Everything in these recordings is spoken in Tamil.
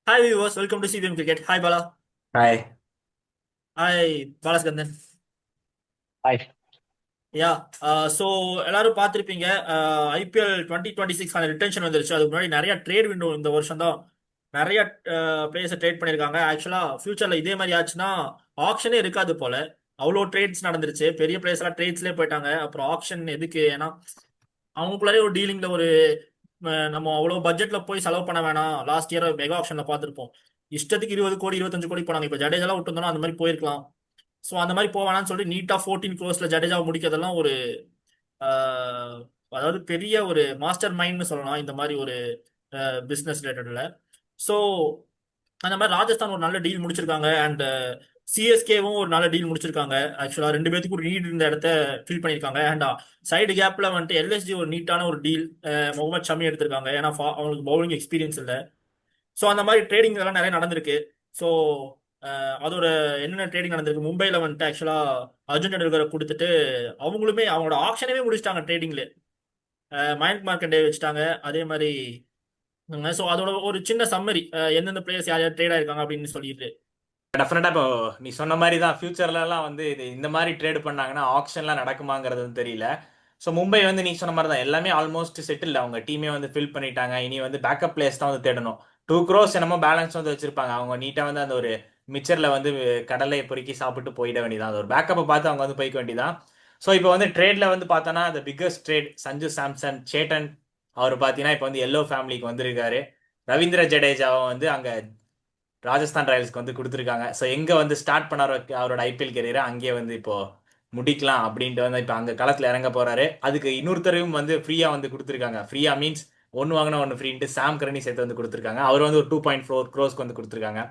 Hi viewers, welcome to CBM Cricket. Hi Bala. Hi. Hi Balaskandan. Hi. Yeah so எல்லாரும் பார்த்துருப்பீங்க. ஐபிஎல் 2026 ரிட்டன்ஷன் வந்துருச்சு. அதுக்கு முன்னாடி நிறைய ட்ரேட் விண்டோ இந்த வருஷம் தான் நிறைய பிளேயர்ஸை ட்ரேட் பண்ணியிருக்காங்க. ஆக்சுவலாக ஃபியூச்சரில் இதே மாதிரி ஆச்சுன்னா ஆப்ஷனே இருக்காது போல. அவ்வளோ ட்ரேட்ஸ் நடந்துருச்சு. பெரிய பிளேயர்ஸ் எல்லாம் ட்ரேட்ஸ்லேயே போயிட்டாங்க. அப்புறம் ஆப்ஷன் எதுக்கு? ஏன்னா அவங்களுக்குள்ளாரே ஒரு டீலிங்ல ஒரு நம்ம அவ்வளோ பட்ஜெட்ல போய் செலவு பண்ண வேணாம். லாஸ்ட் இயர் மெகா ஆப்ஷன்ல பார்த்துருப்போம். இஷ்டத்துக்கு 20 கோடி 25 கோடி போனாங்க. இப்போ ஜடேஜாலாம் விட்டுருந்தோம்னா அந்த மாதிரி போயிருக்கலாம். ஸோ அந்த மாதிரி போவானான்னு சொல்லிட்டு நீட்டா 14 க்ரோஸ்ல ஜடேஜா முடிக்கிறதெல்லாம் ஒரு ஆஹ், அதாவது பெரிய ஒரு மாஸ்டர் மைண்ட்னு சொல்லலாம் இந்த மாதிரி ஒரு பிஸ்னஸ் ரிலேட்டட்ல. ஸோ அந்த மாதிரி ராஜஸ்தான் ஒரு நல்ல டீல் முடிச்சிருக்காங்க. அண்ட் சிஎஸ்கேவும் ஒரு நல்ல டீல் முடிச்சிருக்காங்க. ஆக்சுவலா ரெண்டு பேத்துக்கும் ஒரு நீட் இருந்த இடத்த ஃபில் பண்ணியிருக்காங்க. அண்ட் சைடு கேப்ல வந்துட்டு எல்எஸ்ஜி ஒரு நீட்டான ஒரு டீல் முகமது ஷமி எடுத்திருக்காங்க. ஏன்னா அவங்களுக்கு பவுலிங் எக்ஸ்பீரியன்ஸ் இல்லை. ஸோ அந்த மாதிரி ட்ரேடிங் எல்லாம் நிறைய நடந்திருக்கு. ஸோ அதோட என்னென்ன ட்ரேடிங் நடந்திருக்கு? மும்பைல வந்துட்டு ஆக்சுவலா அர்ஜுன் டெண்டுல்கரை கொடுத்துட்டு அவங்களுமே அவங்களோட ஆப்ஷனவே முடிச்சிட்டாங்க ட்ரேடிங்ல. மயங்க் மார்க்கண்டே வச்சுட்டாங்க. அதே மாதிரி ஸோ அதோட ஒரு சின்ன சம்மரி எந்தெந்த பிளேயர்ஸ் யார் யார் ட்ரேட் ஆயிருக்காங்க அப்படின்னு சொல்லிட்டு. டெஃபினட்டா இப்போ நீ சொன்ன மாதிரி தான் ஃபியூச்சர்ல எல்லாம் வந்து இது இந்த மாதிரி ட்ரேட் பண்ணாங்கன்னா ஆக்ஷன்லாம் நடக்குமாங்கிறது வந்து தெரியல. ஸோ மும்பை வந்து நீ சொன்ன மாதிரி தான் எல்லாமே ஆல்மோஸ்ட் செட்டில். அவங்க டீமே வந்து ஃபில் பண்ணிட்டாங்க. இனி வந்து பேக்கப் பிளேயர்ஸ் தான் வந்து தேடணும். 2 crores என்னமோ பேலன்ஸ் வந்து வச்சிருப்பாங்க. அவங்க நீட்டா வந்து அந்த ஒரு மிச்சர்ல வந்து கடலை பொறுக்கி சாப்பிட்டு போயிட வேண்டியதான். அந்த ஒரு பேக்கப்பை பார்த்து அவங்க வந்து போய்க்க வேண்டியதான். ஸோ இப்போ வந்து ட்ரேட்ல வந்து பார்த்தோன்னா அந்த பிக்கஸ்ட் ட்ரேட் சஞ்சு சாம்சன் சேட்டன் அவர் பார்த்தீங்கன்னா இப்போ வந்து எல்லோ ஃபேமிலிக்கு வந்திருக்காரு. ரவீந்திர ஜடேஜாவை வந்து அங்கே ராஜஸ்தான் ராயல்ஸ்க்கு வந்து கொடுத்துருக்காங்க. ஸோ எங்கே வந்து ஸ்டார்ட் பண்ணார் அவரோட ஐபிஎல் கெரியரை அங்கேயே வந்து இப்போ முடிக்கலாம் அப்படின்ட்டு வந்து இப்போ அங்கே களத்தில் இறங்க போறாரு. அதுக்கு இன்னொருத்தரையும் வந்து ஃப்ரீயாக வந்து கொடுத்துருக்காங்க. ஃப்ரீயா மீன்ஸ் ஒன்று வாங்கினா ஒன்று ஃப்ரீன்ட்டு சாம் கரனி சேர்த்து வந்து கொடுத்துருக்காங்க. அவர் வந்து ஒரு 2.4 crores வந்து கொடுத்துருக்காங்க.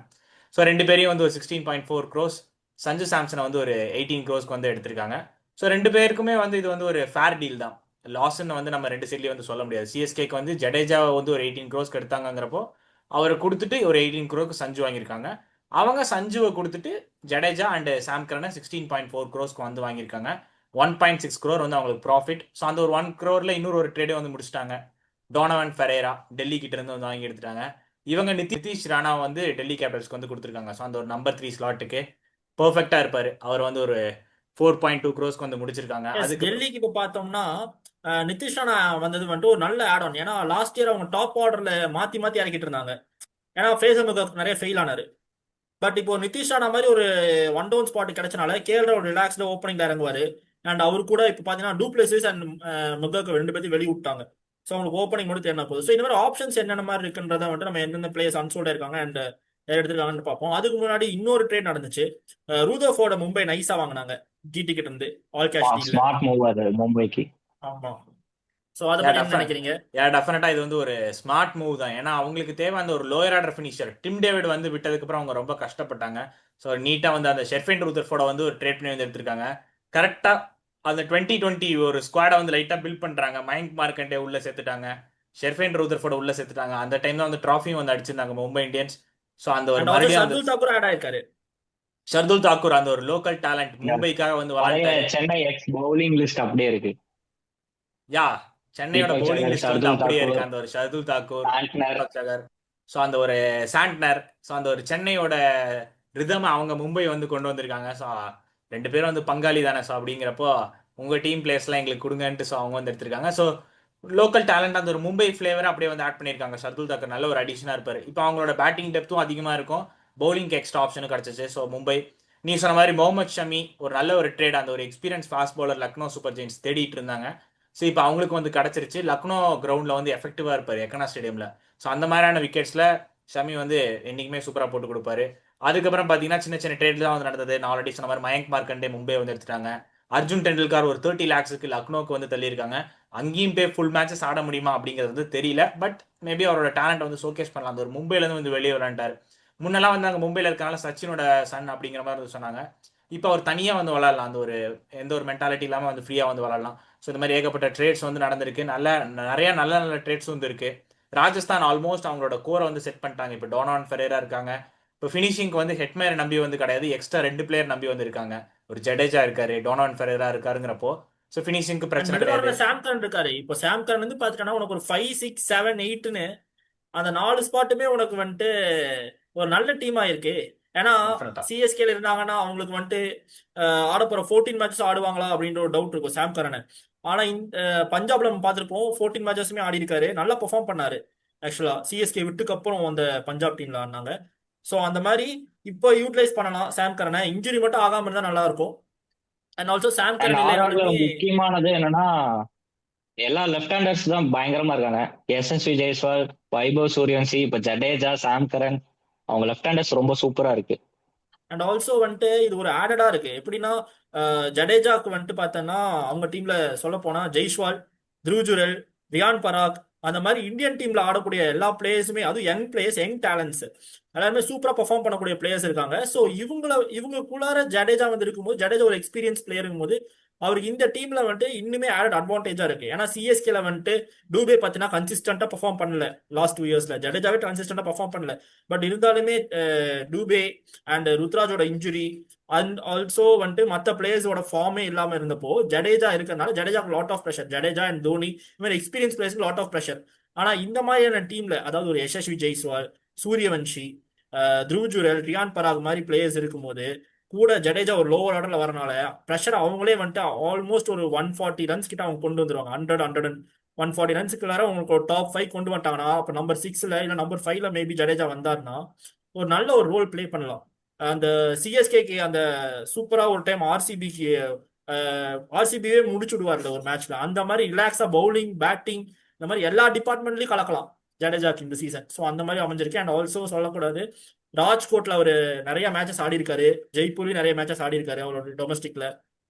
ஸோ ரெண்டு பேரையும் வந்து ஒரு 16.4 crores, சஞ்சு சாம்சனை வந்து ஒரு 18 crores வந்து எடுத்திருக்காங்க. ஸோ ரெண்டு பேருக்குமே வந்து இது வந்து ஒரு ஃபேர் டீல் தான். லாஸ்ன்னு வந்து நம்ம ரெண்டு சைட்லேயும் வந்து சொல்ல முடியாது. சிஎஸ்கேக்கு வந்து ஜடேஜாவை வந்து ஒரு 18 crores எடுத்தாங்கிறப்போ அவரை கொடுத்துட்டு ஒரு 18 crores சஞ்சு வாங்கியிருக்காங்க. அவங்க சஞ்சுவை கொடுத்துட்டு ஜடேஜா அண்ட் சாம் கரனை 16.4 crores வந்து வாங்கியிருக்காங்க. 1.6 crore வந்து அவங்களுக்கு ப்ராஃபிட். ஸோ அந்த ஒரு 1 crore இன்னொரு ஒரு ட்ரேடே வந்து முடிச்சிட்டாங்க. டோனவன் ஃபெரேரா டெல்லி கிட்ட இருந்து வந்து வாங்கி எடுத்துட்டாங்க. இவங்க நிதிஷ் ராணா வந்து டெல்லி கேபிட்டல்ஸ்க்கு வந்து கொடுத்துருக்காங்க. ஸோ அந்த ஒரு நம்பர் 3 ஸ்லாட்டுக்கு பெர்ஃபெக்டா இருப்பாரு. அவர் வந்து ஒரு 4.2 crores வந்து முடிச்சிருக்காங்க. அதுக்கு டெல்லிக்கு இப்போ பார்த்தோம்னா நிதிஷ் ராணா வந்தது வந்துட்டு ஒரு நல்ல ஆட் ஆன். ஏன்னா லாஸ்ட் இயர் அவங்க டாப் ஆர்டர்ல மாத்தி மாத்தி இறக்கிட்டு இருந்தாங்க. ஏன்னா ஃபேஸ் நிறைய ஃபெயில் ஆனாரு. பட் இப்போ நிதிஷ் ராணா மாதிரி ஒரு ஒன் டவுன் ஸ்பாட் கிடைச்சனால கேஎல் ஒரு ரிலாக்ஸ்ல ஓப்பனிங்ல இறங்குவாரு. அண்ட் அவர் கூட இப்போ பாத்தீங்கன்னா டூப்ளசிஸ் அண்ட் முகாக்கு ரெண்டு பேரும் வெளிய விட்டாங்க. ஸோ அவங்களுக்கு ஓப்பனிங் மட்டும் தேர்னா போகுது. ஸோ இந்த மாதிரி ஆப்ஷன்ஸ் என்னென்ன மாதிரி இருக்குன்றத வந்துட்டு நம்ம எந்தெந்த பிளேயர்ஸ் அன்சோல்டா இருக்காங்க அண்ட் எடுத்துருக்காங்கன்னு பார்ப்போம். அதுக்கு முன்னாடி இன்னொரு ட்ரேட் நடந்துச்சு. ரூதர்ஃபோர்ட மும்பை நைஸா வாங்கினாங்க ஜிடி கிட்ட இருந்து ஆல் கேஷ் டீல்ல. ஸ்மார்ட் மூவ் அது மும்பைக்கு. ஆமா. ஸோ அதை பத்தி என்ன நினைக்கிறீங்க? டெஃபினட்டா இது வந்து ஒரு ஸ்மார்ட் மூவ் தான். ஏன்னா அவங்களுக்கு தேவை அந்த ஒரு lower order finisher. Tim David வந்து விட்டதுக்கு அப்புறம் அவங்க ரொம்ப கஷ்டப்பட்டாங்க. ஸோ நீட்டா வந்து அந்த ஷெர்ஃபேன் ரூதர்ஃபோர்ட வந்து ஒரு ட்ரேட் பண்ணி வந்து எடுத்திருக்காங்க. கரெக்டா அந்த 2020 ஒரு ஸ்குவாடை வந்து லைட்டா பில்ட் பண்றாங்க. மயங்க் மார்க்கண்டே உள்ள சேர்த்துட்டாங்க. ஷெர்ஃபேன் ரூதர்ஃபோர்ட உள்ள சேர்த்துட்டாங்க. அந்த டைம் தான் வந்து ட்ராஃபியும் வந்து அடிச்சிருந்தாங்க மும்பை இந்தியன்ஸ். ஸோ அந்த ஒரு மறுபடியும் அந்த ஷர்துல் தாக்கூர் ஆட் ஆயிருக்காரு. ஷர்துல் தாக்கூர் அந்த ஒரு லோக்கல் டேலண்ட் மும்பைக்காக வந்து பழைய விளையாண்டாரு. சென்னை எக்ஸ் பவுலிங் லிஸ்ட் அப்படியே இருக்கு. யா சென்னையோட தீபக் பவுலிங் சகர், லிஸ்ட் வந்து ஷர்துல் அப்படியே தாக்கூர், இருக்கு. அந்த ஒரு ஷர்துல் தாக்கூர், சாண்ட்னர். தீபக் சகர், ஸோ அந்த ஒரு சாண்ட்னர், ஸோ அந்த ஒரு சென்னையோட ரிதம் அவங்க மும்பை வந்து கொண்டு வந்திருக்காங்க. ஸோ ரெண்டு பேரும் வந்து பங்காளி தானே. ஸோ அப்படிங்கிறப்போ உங்கள் டீம் பிளேயர்ஸ்லாம் எங்களுக்கு கொடுங்கன்ட்டு ஸோ அவங்க வந்து எடுத்திருக்காங்க. ஸோ லோக்கல் டேலண்ட் அந்த ஒரு மும்பை ஃப்ளேவரை அப்படியே வந்து ஆட் பண்ணியிருக்காங்க. ஷர்துல் தாக்கூர் நல்ல ஒரு அடிஷனாக இருப்பார். இப்போ அவங்களோட பேட்டிங் டெப்த்தும் அதிகமாக இருக்கும். பவுலிங்க்கு எக்ஸ்ட்ரா ஆப்ஷனும் கிடச்சிச்சு. ஸோ மும்பை நீ சொன்ன மாதிரி முகமது ஷமி ஒரு நல்ல ஒரு ட்ரேட். அந்த ஒரு experience fast bowler Lucknow super giants தேடிட்டு இருந்தாங்க. ஸோ இப்போ அவங்களுக்கு வந்து கிடச்சிருச்சு. லக்னோ கிரவுண்டில் வந்து எஃபெக்டிவாக இருப்பார் எக்கனா ஸ்டேடியமில். ஸோ அந்த மாதிரியான விக்கெட்ஸில் ஷமி வந்து என்றைக்குமே சூப்பராக போட்டு கொடுப்பாரு. அதுக்கப்புறம் பார்த்தீங்கன்னா சின்ன சின்ன ட்ரேட் தான் வந்து நடந்தது. நான் ஆல்ரெடி சொன்ன மாதிரி மயங்க் மார்க்கண்டே மும்பை வந்து எடுத்துட்டாங்க. அர்ஜுன் டெண்டுல்கர் ஒரு 30 lakhs லக்னோக்கு வந்து தள்ளியிருக்காங்க. அங்கேயும் போய் ஃபுல் மேட்சஸ் ஆட முடியுமா அப்படிங்கிறது வந்து தெரியல. பட் மேபி அவரோட டேலண்ட் வந்து ஷோகேஸ் பண்ணலாம். அந்த ஒரு மும்பைலேருந்து வந்து வெளியே விளையாண்டார். முன்னெல்லாம் வந்து அங்கே மும்பையில் இருக்கனால சச்சினோட சன் அப்படிங்கிற மாதிரி வந்து சொன்னாங்க. இப்போ அவர் தனியாக வந்து விளாட்லாம். அந்த ஒரு எந்த ஒரு மென்டாலிட்டி இல்லாமல் வந்து ஃப்ரீயாக வந்து விளாட்லாம். ஸோ இந்த மாதிரி ஏகப்பட்ட ட்ரேட்ஸ் வந்து நடந்திருக்கு. நிறைய நல்ல நல்ல ட்ரேட்ஸ் வந்து இருக்கு. ராஜஸ்தான் ஆல்மோஸ்ட் அவங்களோட கோரை வந்து செட் பண்ணிட்டாங்க. இப்போ டோனான் ஃபெரேரா இருக்காங்க. இப்போ ஃபினிஷிங்க்கு வந்து ஹெட்மேரை நம்பி வந்து கிடையாது. எக்ஸ்ட்ரா 2 பிளேயர் நம்பி வந்து இருக்காங்க. ஒரு ஜடேஜா இருக்காரு, டோனான் ஃபெரேரா இருக்காருங்கிறப்போ ஸோ ஃபினிஷிங்க்கு பிரச்சனை மிடில் கிடையாது. ஆர்டர்ல சாம் கரன் இருக்காரு. இப்போ சாம் கரன் வந்து பாத்துட்டா உனக்கு ஒரு 5 6 7 8ன்னு அந்த 4 ஸ்பாட்டுமே உனக்கு வந்துட்டு ஒரு நல்ல டீமா இருக்கு. ஏன்னா டெஃபினட்டா. சிஎஸ்கேல இருந்தாங்கன்னா அவங்களுக்கு வந்துட்டு ஆட போற 14 மேட்சஸ் ஆடுவாங்களா அப்படின்ற ஒரு டவுட் இருக்கும் சாம் கரன். ஆனா பஞ்சாப்ல நம்ம பார்த்திருப்போம் 14 மேட்சஸுமே ஆடி இருக்காரு, நல்லா பெர்ஃபார்ம் பண்ணாரு. ஆக்சுவலா சிஎஸ்கே விட்டுக்கு அப்புறம் அந்த பஞ்சாப் டீம்ல ஆடினாங்க. ஸோ அந்த மாதிரி இப்போ யூட்டிலைஸ் பண்ணலாம் சாம் கரனை. இன்ஜுரி மட்டும் ஆகாம இருந்தா நல்லா இருக்கும். And also Sam and Curran ஆர்ஆர்ல இல்லைனாலுமே முக்கியமானது என்னன்னா எல்லா லெஃப்ட் ஹேண்டர்ஸ் தான் பயங்கரமா இருக்காங்க. எஸ்எஸ்வி ஜெய்ஸ்வால், வைபவ் சூரியவன்சி, இப்ப ஜடேஜா, சாம் கரன், அவங்க லெஃப்ட் ஹேண்டர்ஸ் ரொம்ப சூப்பரா இருக்கு. அண்ட் ஆல்சோ வந்துட்டு இது ஒரு ஆடடா இருக்கு. எப்படின்னா ஜடேஜாக்கு வந்துட்டு பார்த்தோன்னா அவங்க டீம்ல சொல்ல போனா ஜெய்ஸ்வால், த்ருவ் ஜுரல், ரியான் பராக், அந்த மாதிரி இந்தியன் டீம்ல ஆடக்கூடிய எல்லா பிளேயர்ஸுமே, அதுவும் யங் பிளேயர்ஸ், யங் டேலண்ட்ஸ் எல்லாருமே சூப்பரா பெர்ஃபார்ம் பண்ணக்கூடிய பிளேயர்ஸ் இருக்காங்க. ஸோ இவங்களுக்குள்ளார ஜடேஜா வந்து இருக்கும்போது, ஜடேஜா ஒரு எக்ஸ்பீரியன்ஸ் பிளேயர் இருக்கும்போது அவருக்கு இந்த டீம்ல வந்துட்டு இன்னுமே ஆடட் அட்வான்டேஜா இருக்கு. ஏன்னா சிஎஸ்கேல வந்துட்டு டூபே பார்த்தீங்கன்னா கன்சிஸ்டன்டா பெர்ஃபார்ம் பண்ணல. லாஸ்ட் 2 இயர்ஸ்ல ஜடேஜாவே கன்சிஸ்டன்டா பெர்ஃபார்ம் பண்ணல. பட் இருந்தாலுமே டூபே அண்ட் ருத்ராஜோட இன்ஜுரி அண்ட் ஆல்சோ வந்துட்டு மற்ற பிளேயர்ஸோட ஃபார்மே இல்லாம இருந்தப்போ ஜடேஜா இருக்கறனால ஜடேஜாக்கு lot of pressure. Jadeja and Dhoni இந்த மாதிரி எக்ஸ்பீரியன்ஸ் பிளேயர்ஸ்க்கு லாட் ஆஃப் ப்ரெஷர். ஆனா இந்த மாதிரியான டீம்ல, அதாவது ஒரு யசஸ்வி ஜெய்ஸ்வால், சூரியவன்ஷி, த்ருவ் ஜுரல், ரியான் பராக் மாதிரி பிளேயர்ஸ் இருக்கும்போது கூட ஜடேஜா ஒரு லோவர் ஆர்டர்ல வரனால ப்ரெஷர் அவங்களே வந்துட்டு ஆல்மோஸ்ட் ஒரு 140 ரன்ஸ் கிட்ட அவங்க கொண்டு வந்துருவாங்க. 140 ரன்ஸ்க்கு உங்களுக்கு ஒரு டாப் 5 கொண்டு வந்துட்டாங்கன்னா, அப்ப நம்பர் 6ல இல்ல நம்பர் 5ல மேபி ஜடேஜா வந்தாருன்னா ஒரு நல்ல ஒரு ரோல் ப்ளே பண்ணலாம். அந்த சிஎஸ்கேக்கு அந்த சூப்பரா ஒரு டைம் ஆர்சிபியே முடிச்சு விடுவார் ஒரு மேட்ச்ல. அந்த மாதிரி ரிலாக்ஸா பவுலிங், பேட்டிங், இந்த மாதிரி எல்லா டிபார்ட்மெண்ட்லயும் கலக்கலாம் ஜடேஜாக்கு இந்த சீசன். ஸோ அந்த மாதிரி அமைஞ்சிருக்கு. அண்ட் ஆல்சோ சொல்லக்கூடாது, ராஜ்கோட்ல அவரு நிறைய மேட்சஸ் ஆடி இருக்காரு, ஜெய்ப்பூர்லயும் நிறைய மேட்சஸ் ஆடி இருக்காரு அவரோட டொமஸ்டிக்ல.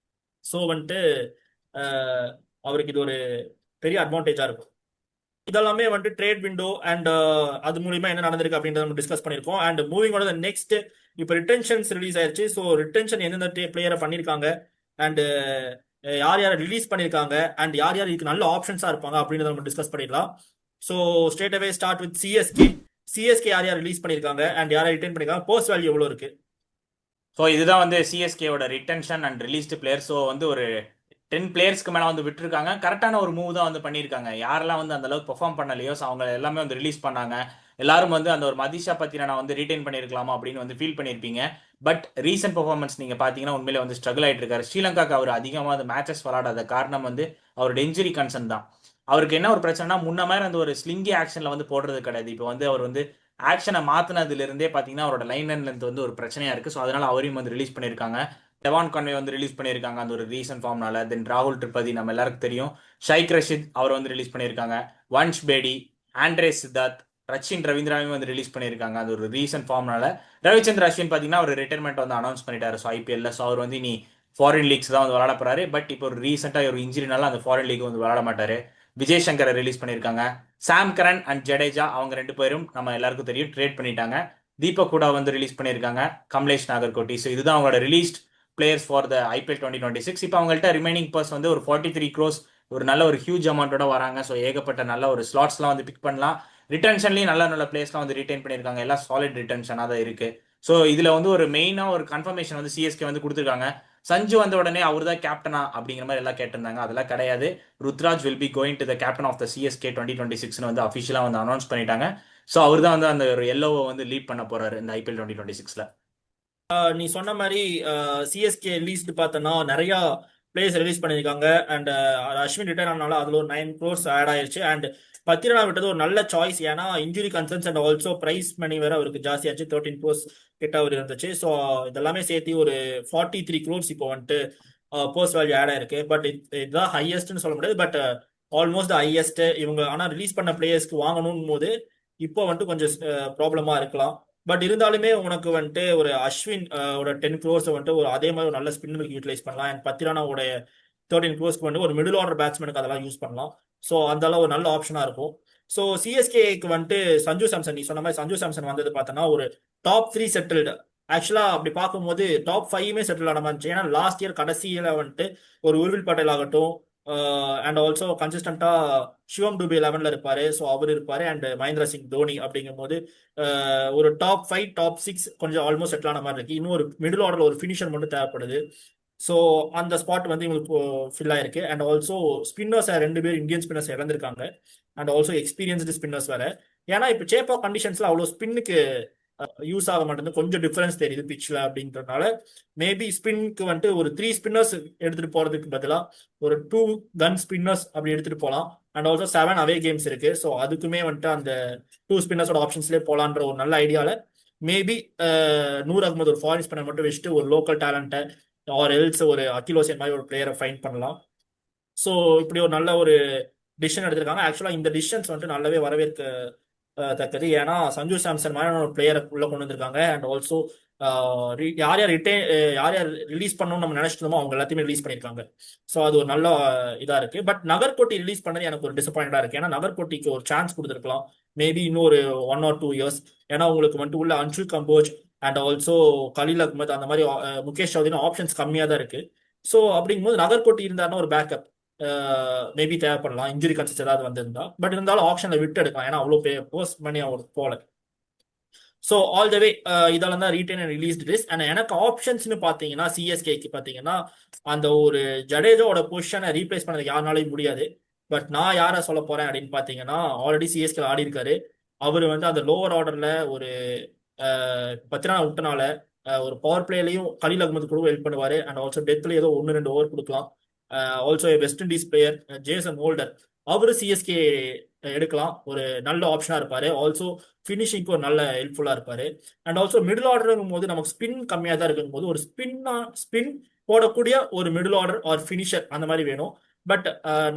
ஸோ வந்துட்டு அஹ், அவருக்கு இது ஒரு பெரிய அட்வான்டேஜா இருக்கும். இதெல்லாமே வந்துட்டு ட்ரேட் விண்டோ அண்ட் அது மூலியமா என்ன நடந்திருக்கு அப்படின்றத நம்ம டிஸ்கஸ் பண்ணியிருக்கோம். அண்ட் மூவிங் ஆன் நெக்ஸ்ட், இப்போ ரிட்டென்ஷன்ஸ் ரிலீஸ் ஆயிருச்சு. ஸோ ரிட்டென்ஷன் எந்தெந்த பிளேயரை பண்ணியிருக்காங்க அண்ட் யார் யாரை ரிலீஸ் பண்ணியிருக்காங்க அண்ட் யார் யார் இதுக்கு நல்ல ஆப்ஷன்ஸா இருப்பாங்க அப்படின்றத நம்ம டிஸ்கஸ் பண்ணிடலாம். So straight away start with CSK. CSK யார் யார் ரிலீஸ் பண்ணியிருக்காங்க அண்ட் யாரை ரிட்டைன் பண்ணியிருக்காங்க, போஸ்ட் வேல்யூ எவ்வளோ இருக்கு? ஸோ இதுதான் வந்து சிஎஸ்கேவோட retention and released player. So வந்து ஒரு 10 பிளேயர்ஸ்க்கு மேலே வந்து விட்டுருக்காங்க. கரெக்டான ஒரு மூவ் தான் வந்து பண்ணியிருக்காங்க. யாரெல்லாம் வந்து அந்த அளவுக்கு பெர்ஃபார்ம் பண்ணலையோ ஸோ அவங்க எல்லாமே வந்து ரிலீஸ் பண்ணாங்க. எல்லாரும் வந்து அந்த ஒரு மதிஷா பத்தின நான் வந்து ரீடைன் பண்ணியிருக்கலாமா அப்படின்னு வந்து ஃபீல் பண்ணியிருப்பீங்க. பட் ரீசன்ட் பெர்ஃபார்மன்ஸ் நீங்கள் பார்த்தீங்கன்னா உண்மையிலே வந்து ஸ்ட்ரகிள் ஆகிட்டு இருக்காரு. ஸ்ரீலங்காக்கு அவர் அதிகமாக அந்த மேட்சஸ் விளாடாத காரணம் வந்து அவரோட இன்ஜுரி கன்சர்ன் தான். அவருக்கு என்ன ஒரு பிரச்சனைனா, முன்ன மாதிரி அந்த ஒரு ஸ்லிங்கி ஆக்ஷனில் வந்து போடுறது கிடையாது. இப்போ வந்து அவர் வந்து ஆக்ஷனை மாற்றினதுலேருந்தே பார்த்தீங்கன்னா அவரோட லைன் அண்ட் லென்த் வந்து ஒரு பிரச்சனையாக இருக்குது. ஸோ அதனால் அவரையும் வந்து ரிலீஸ் பண்ணியிருக்காங்க. டெவான் கான்வே வந்து ரிலீஸ் பண்ணியிருக்காங்க அந்த ஒரு ரீசன்ட் ஃபார்ம்னால. தென் ராகுல் திரிபாதி நம்ம எல்லாருக்கும் தெரியும். ஷைக் ரஷித் அவர் வந்து ரிலீஸ் பண்ணியிருக்காங்க. வன்ஷ் பேடி, ஆண்ட்ரே சித்தார்த், ரச்சின் ரவீந்திராவையும் வந்து ரிலீஸ் பண்ணியிருக்காங்க அந்த ஒரு ரீசன்ட் ஃபார்ம்னால. ரவிச்சந்திர அஸ்வின் பார்த்தீங்கன்னா அவர் ரிட்டைர்மெண்ட் வந்து அனௌன்ஸ் பண்ணிட்டாரு ஸோ ஐபிஎல்ல. ஸோ அவர் வந்து இனி ஃபாரின் லீக்ஸ் தான் வந்து விளாட போறாரு. பட் இப்போ ஒரு ரீசெண்டாக ஒரு இன்ஜுரினால அந்த ஃபாரின் லீக் வந்து விளாட மாட்டாரு. விஜய் சங்கரை ரிலீஸ் பண்ணியிருக்காங்க. சாம் கரன் அண்ட் ஜடேஜா அவங்க 2 பேரும் நம்ம எல்லாருக்கும் தெரியும் ட்ரேட் பண்ணிட்டாங்க. தீபக் கூட வந்து ரிலீஸ் பண்ணியிருக்காங்க. கமலேஷ் நாகர்கோட்டி. ஸோ இதுதான் அவங்களோட released players for the IPL 2026. இப்போ அவங்கள்ட்ட ரிமைனிங் பர்ஸ் வந்து ஒரு 43 crores, ஒரு நல்ல ஒரு ஹியூஜ் அமௌண்ட்டோட வராங்க. ஸோ ஏகப்பட்ட நல்ல ஒரு ஸ்லாட்ஸ்லாம் வந்து பிக் பண்ணலாம். ரிட்டன்ஷன்லையும் நல்ல நல்ல பிளேஸ்லாம் வந்து ரிட்டைன் பண்ணியிருக்காங்க. எல்லாம் சாலிட் ரிட்டன்ஷனாக தான் இருக்கு. ஸோ இதில் வந்து ஒரு மெயினாக ஒரு கன்ஃபர்மேஷன் வந்து சிஎஸ்கே வந்து கொடுத்துருக்காங்க. சஞ்சு வந்த உடனே அவர் தான் கேப்டனா அப்படிங்கிற மாதிரி எல்லாம் கேட்டிருந்தாங்க. அதெல்லாம் கிடையாது. Ruturaj will be going to the captain of the CSK 2026 வந்து அஃபிஷியலாக வந்து அனௌன்ஸ் பண்ணிட்டாங்க. ஸோ அவர் தான் வந்து அந்த ஒரு எல்லோவை வந்து லீட் பண்ண போறாரு இந்த ஐபிஎல் 2026ல. நீ சொன்ன மாதிரி சிஎஸ்கே ரிலீஸ்டு பார்த்தோன்னா நிறைய பிளேயர்ஸ் ரிலீஸ் பண்ணியிருக்காங்க. அண்ட் அஸ்வின் ரிட்டையர் ஆனால அதில் ஒரு 9 crores ஆட் ஆயிருச்சு. அண்ட் பத்திரனா விட்டது ஒரு நல்ல சாய்ஸ். ஏன்னா injury concerns and also prize money வேற அவருக்கு ஜாஸ்தியாச்சு. 13 crores கிட்ட அவர் இருந்துச்சு. ஸோ இதெல்லாமே சேர்த்து ஒரு 43 crores இப்போ வந்துட்டு போஸ்ட் வேல்யூ ஆட் ஆயிருக்கு. பட் இதுதான் ஹையஸ்ட்னு சொல்ல முடியாது. பட் ஆல்மோஸ்ட் ஹையஸ்ட் இவங்க. ஆனால் ரிலீஸ் பண்ண பிளேயர்ஸ்க்கு வாங்கணும் போது இப்போ வந்துட்டு கொஞ்சம் ப்ராப்ளமா இருக்கலாம். பட் இருந்தாலுமே உனக்கு வந்துட்டு ஒரு அஸ்வின் ஒரு 10 crores வந்துட்டு ஒரு அதே மாதிரி ஒரு நல்ல ஸ்பின்னருக்கு யூட்டிலைஸ் பண்ணலாம். அண்ட் பத்திரானாவோட 13 crores வந்து ஒரு மிடில் ஆர்டர் பேட்ஸ்மேனுக்கு அதெல்லாம் யூஸ் பண்ணலாம். ஸோ அந்த அளவு ஒரு நல்ல ஆப்ஷனா இருக்கும். ஸோ சிஎஸ்கேக்கு வந்துட்டு சஞ்சு சாம்சன், நீ சொன்ன மாதிரி சஞ்சு சாம்சன் வந்தது பார்த்தோன்னா ஒரு டாப் 3 செட்டில்டு. ஆக்சுவலா அப்படி பார்க்கும்போது டாப் 5மே செட்டில் ஆன மாதிரி இருந்துச்சு. ஏன்னா லாஸ்ட் இயர் கடைசியில வந்துட்டு ஒரு உர்வில் பட்டேல் ஆகட்டும் அண்ட் ஆல்சோ கன்சிஸ்டண்டா சிவம் டூபே 11ல இருப்பாரு. ஸோ அவர் இருப்பாரு. அண்ட் மகேந்திர சிங் தோனி அப்படிங்கும் போது ஒரு டாப் 5 டாப் 6 கொஞ்சம் ஆல்மோஸ்ட் செட்டில் ஆன மாதிரி இருக்கு. இன்னும் ஒரு மிடில் ஆர்டர்ல ஒரு ஃபினிஷர் மட்டும் தேவைப்படுது. ஸோ அந்த ஸ்பாட் வந்து இவங்களுக்கு ஃபில் ஆயிருக்கு. அண்ட் ஆல்சோ ஸ்பின்னர்ஸ் 2 பேர் இந்தியன் ஸ்பின்னர்ஸ் இறந்திருக்காங்க. அண்ட் ஆல்சோ எக்ஸ்பீரியன்ஸ்டு ஸ்பின்னர்ஸ் வேற. ஏன்னா இப்போ சேப்பா கண்டிஷன்ஸ்ல அவ்வளோ ஸ்பின்னுக்கு யூஸ் ஆக மாட்டேங்குது, கொஞ்சம் டிஃபரன்ஸ் தெரியுது பிச்சில் அப்படின்றதுனால மேபி ஸ்பின்க்கு வந்துட்டு ஒரு 3 ஸ்பின்னர்ஸ் எடுத்துட்டு போறதுக்கு பதிலாக ஒரு 2 கன் ஸ்பின்னர்ஸ் அப்படி எடுத்துட்டு போகலாம். அண்ட் ஆல்சோ 7 அவே கேம்ஸ் இருக்கு. ஸோ அதுக்குமே வந்துட்டு அந்த 2 ஸ்பின்னர்ஸோட ஆப்ஷன்ஸ்லேயே போலான்ற ஒரு நல்ல ஐடியால மேபி நூர் அகமது ஒரு ஃபாரின் ஸ்பின்னர் மட்டும் வச்சுட்டு ஒரு லோக்கல் டேலண்ட்டை ஆர் எல்ஸ் ஒரு அகில் ஹுசைன் மாதிரி ஒரு பிளேயரை ஃபைண்ட் பண்ணலாம். ஸோ இப்படி ஒரு நல்ல ஒரு டிசிஷன் எடுத்திருக்காங்க. ஆக்சுவலாக இந்த டிசிஷன்ஸ் வந்துட்டு நல்லாவே வரவேற்க தக்கது. ஏன்னா சஞ்சு சாம்சன் மாதிரி ஒரு பிளேயரை உள்ள கொண்டு வந்திருக்காங்க. அண்ட் ஆல்சோ யார் யார் யார் யார் ரிலீஸ் பண்ணணும்னு நம்ம நினைச்சிருந்தோமோ அவங்க எல்லாத்தையுமே ரிலீஸ் பண்ணியிருக்காங்க. ஸோ அது ஒரு நல்ல இதா இருக்கு. பட் நகர்கோட்டி ரிலீஸ் பண்ணது எனக்கு ஒரு டிசப்பாயிண்டா இருக்கு. ஏன்னா நகர்கோட்டிக்கு ஒரு சான்ஸ் கொடுத்துருக்கலாம் மேபி இன்னொரு 1 or 2 years. ஏன்னா உங்களுக்கு வந்துட்டு உள்ள அன்ஷுல் கம்போஜ் அண்ட் ஆல்சோ கலீல் அஹ்மத் அந்த மாதிரி முகேஷ் சௌத்ரி ஆப்ஷன்ஸ் கம்மியாக தான் இருக்கு. ஸோ அப்படிங்கும்போது நகர்கோட்டி இருந்தாருன்னா ஒரு பேக்கப் மேபி தேவைப்படலாம், இன்ஜுரி கன்சஸ் ஏதாவது வந்திருந்தா. பட் இருந்தாலும் ஆப்ஷன்ல விட்டு எடுக்கலாம், ஏன்னா அவ்வளோ போஸ்ட் பண்ணி அவருக்கு போல. ஸோ ஆல் த வே இதெல்லாம் தான் retain and released list. And எனக்கு ஆப்ஷன்ஸ்னு பார்த்தீங்கன்னா சிஎஸ்கேக்கு பார்த்தீங்கன்னா அந்த ஒரு ஜடேஜாவோட பொசிஷனை ரீப்ளேஸ் பண்ணது யாருனாலையும் முடியாது. பட் நான் யாரை சொல்ல போறேன் அப்படின்னு பார்த்தீங்கன்னா ஆல்ரெடி சிஎஸ்கே ஆடி இருக்காரு. அவர் வந்து அந்த லோவர் ஆர்டர்ல ஒரு 10 நாள் விட்டனால ஒரு பவர் பிளேலையும் கலீல் அகமது கூட ஹெல்ப் பண்ணுவாரு. அண்ட் ஆல்சோ டெத்ல ஏதோ 1-2 ஓவர் கொடுக்கலாம். Also west Indies player Jason holder, அவரு சிஎஸ்கே எடுக்கலாம், ஒரு நல்ல ஆப்ஷனா இருப்பாரு. ஆல்சோ ஃபினிஷிங்க்கு ஒரு நல்ல ஹெல்ப்ஃபுல்லா இருப்பாரு. அண்ட் ஆல்சோ மிடில் ஆர்டருங்கும் போது நமக்கு ஸ்பின் கம்மியாக தான் இருக்கும் போது ஒரு ஸ்பின் போடக்கூடிய ஒரு மிடில் ஆர்டர் ஆர் ஃபினிஷர் அந்த மாதிரி வேணும். பட்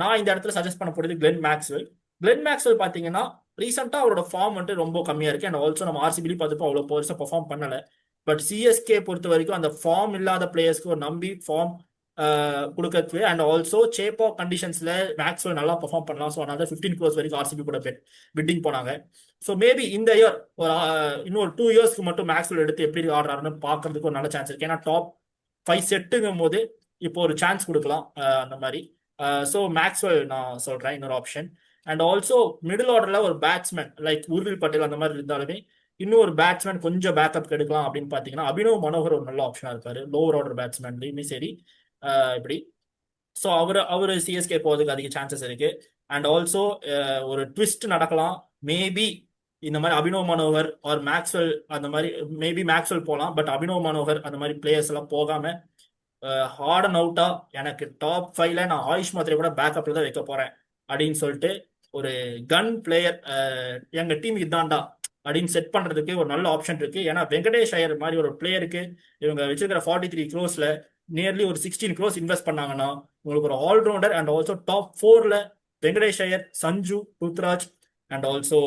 நான் இந்த இடத்துல சஜஸ்ட் பண்ண போறது கிளென் மேக்ஸ்வெல். கிளென் மேக்ஸ்வெல் பார்த்தீங்கன்னா ரீசெண்டா அவரோட ஃபார்ம் வந்துட்டு ரொம்ப கம்மியா இருக்கு. அண்ட் ஆல்சோ நம்ம ஆர்சிபி பார்த்துப்போ அவ்வளோ பெருசாக பெர்ஃபார்ம் பண்ணல. பட் சிஎஸ்கே பொறுத்த வரைக்கும் அந்த ஃபார்ம் இல்லாத பிளேயர்ஸ்க்கு ஒரு நம்பி ஃபார்ம் கொடுக்கறது. அண்ட் ஆல்சோ சேப்பா கண்டிஷன்ஸ்ல மேக்ஸ்வெல் நல்லா பெர்ஃபார்ம் பண்ணலாம். ஸோ அதனால 15 crores வரைக்கும் ஆர்சிபி கூட பிட்டிங் போனாங்க. ஸோ மேபி இந்த இயர் ஒரு இன்னொரு 2 yearsக்கு மட்டும் மேக்ஸ்வெல் எடுத்து எப்படி ஆடுறாருன்னு பார்க்கறதுக்கு ஒரு நல்ல சான்ஸ் இருக்கு. ஏன்னா டாப் 5 செட்டுங்கும் போது இப்போ ஒரு சான்ஸ் கொடுக்கலாம் அந்த மாதிரி. ஸோ மேக்ஸ்வெல் நான் சொல்றேன் இன்னொரு ஆப்ஷன். அண்ட் ஆல்சோ மிடில் ஆர்டர்ல ஒரு பேட்ஸ்மேன் லைக் உர்வில் பட்டேல் அந்த மாதிரி இருந்தாலுமே இன்னும் ஒரு பேட்ஸ்மேன் கொஞ்சம் பேக்கப் எடுக்கலாம் அப்படின்னு பார்த்தீங்கன்னா அபினவ் மனோகர் ஒரு நல்ல ஆப்ஷனா இருப்பாரு. லோவர் ஆர்டர் பேட்ஸ்மேன்லையுமே சரி இப்படி. ஸோ அவரு சிஎஸ்கே போகிறதுக்கு அதிக சான்சஸ் இருக்கு. அண்ட் ஆல்சோ ஒரு ட்விஸ்ட் நடக்கலாம் மேபி இந்த மாதிரி அபினவ் மனோகர் ஆர் மேக்ஸ்வெல் அந்த மாதிரி மேபி மேக்ஸ்வெல் போகலாம். பட் அபினவ் மனோகர் அந்த மாதிரி பிளேயர்ஸ் எல்லாம் போகாம ஹார்ட் அண்ட் அவுட்டா எனக்கு டாப் 5ல நான் ஆயுஷ் மாத்திரை கூட பேக்கப்ல தான் வைக்க போறேன் அப்படின்னு சொல்லிட்டு ஒரு கன் பிளேயர் எங்க டீம் இதாண்டா அப்படின்னு செட் பண்றதுக்கு ஒரு நல்ல ஆப்ஷன் இருக்கு. ஏன்னா வெங்கடேஷ் ஐயர் மாதிரி ஒரு பிளேயருக்கு இவங்க வச்சிருக்கிற 43 crores நியர்லி ஒரு 16 crores இன்வெஸ்ட் பண்ணாங்கன்னா உங்களுக்கு ஒரு ஆல்ரவுண்டர் அண்ட் ஆல்சோ டாப் 4ல Venkatesh Iyer, Sanju, Ruturaj and also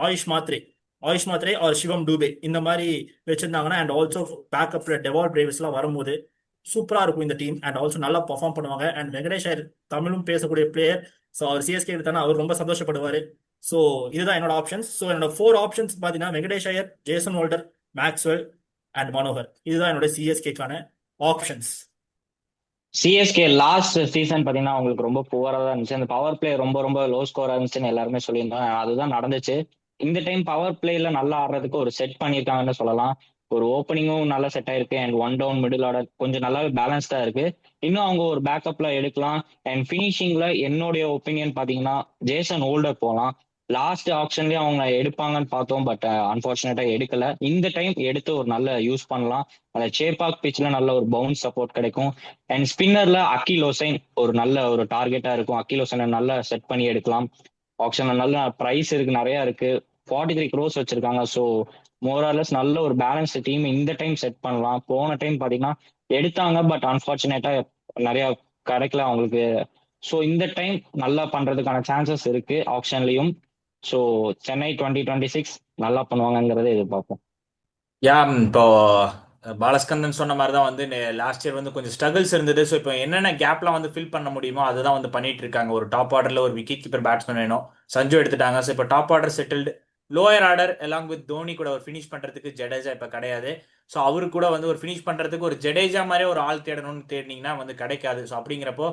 Ayush Mhatre or Shivam Dube இந்த மாதிரி வச்சிருந்தாங்கன்னா அண்ட் ஆல்சோ பேக்கப்ல டெவால் பிரேவிஸ்லாம் வரும்போது சூப்பரா இருக்கும் இந்த டீம். அண்ட் ஆல்சோ நல்லா பர்ஃபார்ம் பண்ணுவாங்க. அண்ட் வெங்கடேஷ் ஐயர் தமிழும் பேசக்கூடிய பிளேயர். ஸோ அவர் சிஎஸ்கே எடுத்தானா அவர் ரொம்ப சந்தோஷப்படுவாரு. ஸோ இதுதான் என்னோட ஆப்ஷன்ஸ். ஸோ என்னோட 4 ஆப்ஷன்ஸ் பார்த்தீங்கன்னா Venkatesh Iyer, Jason holder, Maxwell and Manohar. இதுதான் என்னோட சிஎஸ்கேக்கான ஆப்ஷன்ஸ். சிஎஸ்கே லாஸ்ட் சீசன் பாத்தீங்கன்னா அவங்களுக்கு ரொம்ப புவரா தான் இருந்துச்சு. அந்த பவர் பிளே ரொம்ப ரொம்ப லோ ஸ்கோரா இருந்துச்சுன்னு எல்லாருமே சொல்லியிருந்தாங்க. அதுதான் நடந்துச்சு. இந்த டைம் பவர் பிளேல நல்லா ஆடுறதுக்கு ஒரு செட் பண்ணியிருக்காங்கன்னு சொல்லலாம். ஒரு ஓப்பனிங்கும் நல்லா செட் ஆயிருக்கு. அண்ட் 1 down மிடில் ஆர்டர் கொஞ்சம் நல்லாவே பேலன்ஸ்டா இருக்கு. இன்னும் அவங்க ஒரு பேக்கப்ல எடுக்கலாம். அண்ட் ஃபினிஷிங்ல என்னுடைய ஒப்பீனியன் பாத்தீங்கன்னா ஜேசன் ஹோல்டர் போகலாம். லாஸ்ட் ஆப்ஷன்லயே அவங்க எடுப்பாங்கன்னு பார்த்தோம். பட் அன்பார்ச்சுனேட்டா எடுக்கல. இந்த டைம் எடுத்து ஒரு நல்ல யூஸ் பண்ணலாம். அந்த சேப்பாக் பிச்ல நல்ல ஒரு பவுன்ஸ் சப்போர்ட் கிடைக்கும். அண்ட் ஸ்பின்னர்ல அகில் ஹுசைன் ஒரு நல்ல ஒரு டார்கெட்டா இருக்கும். அகில் ஹுசைனை நல்லா செட் பண்ணி எடுக்கலாம். ஆப்ஷன்ல நல்ல ப்ரைஸ் இருக்கு, நிறைய இருக்கு. 43 crores வச்சிருக்காங்க. ஸோ மோரார்லெஸ் நல்ல ஒரு பேலன்ஸ் டீம் இந்த டைம் செட் பண்ணலாம். போன டைம் பாத்தீங்கன்னா எடுத்தாங்க. பட் அன்பார்ச்சுனேட்டா நிறைய கிடைக்கல அவங்களுக்கு. ஸோ இந்த டைம் நல்லா பண்றதுக்கான சான்சஸ் இருக்கு ஆப்ஷன்லயும். ஸோ சென்னை 2026 நல்லா பண்ணுவாங்கங்கிறத எதிர்பார்ப்போம். இப்போ பாலஸ்கந்தன் சொன்ன மாதிரி தான் வந்து லாஸ்ட் இயர் வந்து கொஞ்சம் ஸ்ட்ரகிள்ஸ் இருந்தது. ஸோ இப்போ என்னென்ன கேப்லாம் வந்து ஃபில் பண்ண முடியுமோ அதுதான் வந்து பண்ணிட்டு இருக்காங்க. ஒரு டாப் ஆர்டர்ல ஒரு விக்கெட் கீப்பர் பேட்ஸ்மேன் வேணும், சஞ்சு எடுத்துட்டாங்க. ஸோ இப்போ top order settled. Lower order along with Dhoni கூட ஒரு ஃபினிஷ் பண்றதுக்கு ஜடேஜா இப்போ கிடையாது. ஸோ அவரு கூட வந்து ஒரு ஃபினிஷ் பண்றதுக்கு ஒரு ஜடேஜா மாதிரி ஒரு ஆள் தேடணும்னு தேடினீங்கன்னா வந்து கிடைக்காது. ஸோ அப்படிங்கிறப்போ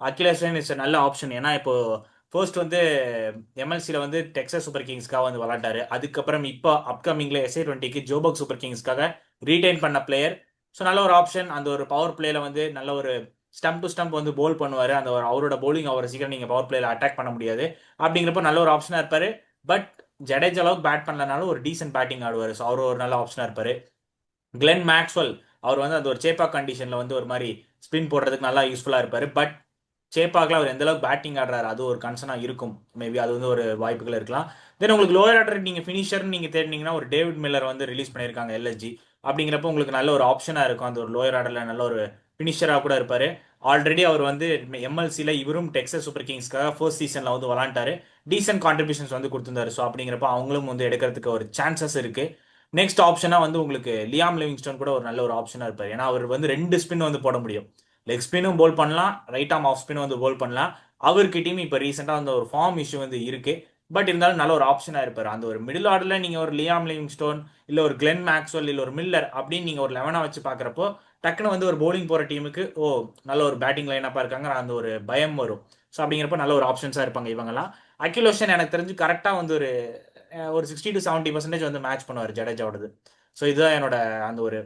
அகில் ஹுசைன் இஸ் நல்ல ஆப்ஷன். ஏன்னா இப்போ ஃபர்ஸ்ட் வந்து எம்எல்சியில் வந்து டெக்ஸஸ் சூப்பர் கிங்ஸ்க்காக வந்து விளாண்டாரு. அதுக்கப்புறம் இப்போ அப்கமிங்ல SA20க்கு ஜோபக் சூப்பர் கிங்ஸ்க்காக ரீடைன் பண்ண பிளேயர். ஸோ நல்ல ஒரு ஆப்ஷன். அந்த ஒரு பவர் பிளேல வந்து நல்ல ஒரு ஸ்டம்ப் டு ஸ்டம்ப் வந்து போல் பண்ணுவார். அந்த ஒரு அவரோட போலிங் அவரை சீக்கிரம் நீங்கள் பவர் பிளேல அட்டாக் பண்ண முடியாது. அப்படிங்கிறப்போ நல்ல ஒரு ஆப்ஷனாக இருப்பார். பட் ஜடேஜா அளவுக்கு பேட் பண்ணலனாலும் ஒரு டீசென்ட் பேட்டிங் ஆடுவார். ஸோ அவர் ஒரு நல்ல ஆப்ஷனாக இருப்பார். கிளென் மேக்ஸ்வெல் அவர் வந்து அந்த ஒரு சேப்பா கண்டிஷனில் வந்து ஒரு மாதிரி ஸ்பின் போடுறதுக்கு நல்லா யூஸ்ஃபுல்லாக இருப்பார். பட் சேப்பாக்கில் அவர் எந்த அளவுக்கு பேட்டிங் ஆடுறாரு அது ஒரு கன்சர்னாக இருக்கும். மேபி அது வந்து ஒரு வாய்ப்புகள் இருக்கலாம். தென் உங்களுக்கு லோயர் ஆர்டர் நீங்கள் ஃபினிஷர்னு நீங்கள் தேடினீங்கன்னா ஒரு டேவிட் மில்லர் வந்து ரிலீஸ் பண்ணியிருக்காங்க எல்எஸ்ஜி. அப்படிங்கிறப்ப உங்களுக்கு நல்ல ஒரு ஆப்ஷனாக இருக்கும். அந்த ஒரு லோயர் ஆர்டரில் நல்ல ஒரு ஃபினிஷராக கூட இருப்பார். ஆல்ரெடி அவர் வந்து எம்எல்சியில் இவரும் டெக்ஸஸ் சூப்பர் கிங்ஸ்க்காக ஃபர்ஸ்ட் சீசனில் வந்து விளாண்டாரு. டீசென்ட் கான்ட்ரிபியூஷன்ஸ் வந்து கொடுத்துருந்தாரு. ஸோ அப்படிங்கிறப்ப அவங்களும் வந்து எடுக்கிறதுக்கு ஒரு சான்சஸ் இருக்குது. நெக்ஸ்ட் ஆப்ஷனாக வந்து உங்களுக்கு லியாம் லிவிங்ஸ்டன் கூட ஒரு நல்ல ஒரு ஆப்ஷனாக இருப்பார். ஏன்னா அவர் வந்து 2 ஸ்பின் வந்து போட முடியும். லெக் ஸ்பின்னும் போல் பண்ணலாம், ரைட் ஆம் ஆஃப் ஸ்பின் வந்து போல் பண்ணலாம். அவர்கிட்டயும் இப்போ ரீசெண்டாக அந்த ஒரு ஃபார்ம் இஷ்யூ வந்து இருக்கு. பட் இருந்தாலும் நல்ல ஒரு ஆப்ஷனாக இருப்பார். அந்த ஒரு மிடில் ஆர்டரில் நீங்கள் ஒரு லியாம் லிவிங்ஸ்டோன் இல்லை ஒரு கிளென் மேக்ஸ்வெல் இல்லை ஒரு மில்லர் அப்படின்னு நீங்கள் ஒரு 11 வச்சு பார்க்குறப்போ டக்குன்னு வந்து ஒரு bowling போகிற டீமுக்கு நல்ல ஒரு பேட்டிங் லைனப்பாக இருக்காங்க அந்த ஒரு பயம் வரும். ஸோ அப்படிங்கிறப்ப நல்ல ஒரு ஆப்ஷன்ஸாக இருப்பாங்க இவங்கெல்லாம். அகில் ஹோசன் எனக்கு தெரிஞ்சு கரெக்டாக வந்து ஒரு 60 to 70% வந்து மேட்ச் பண்ணுவார் ஜடேஜாவோடது. ஸோ இதுதான் என்னோட அந்த ஒரு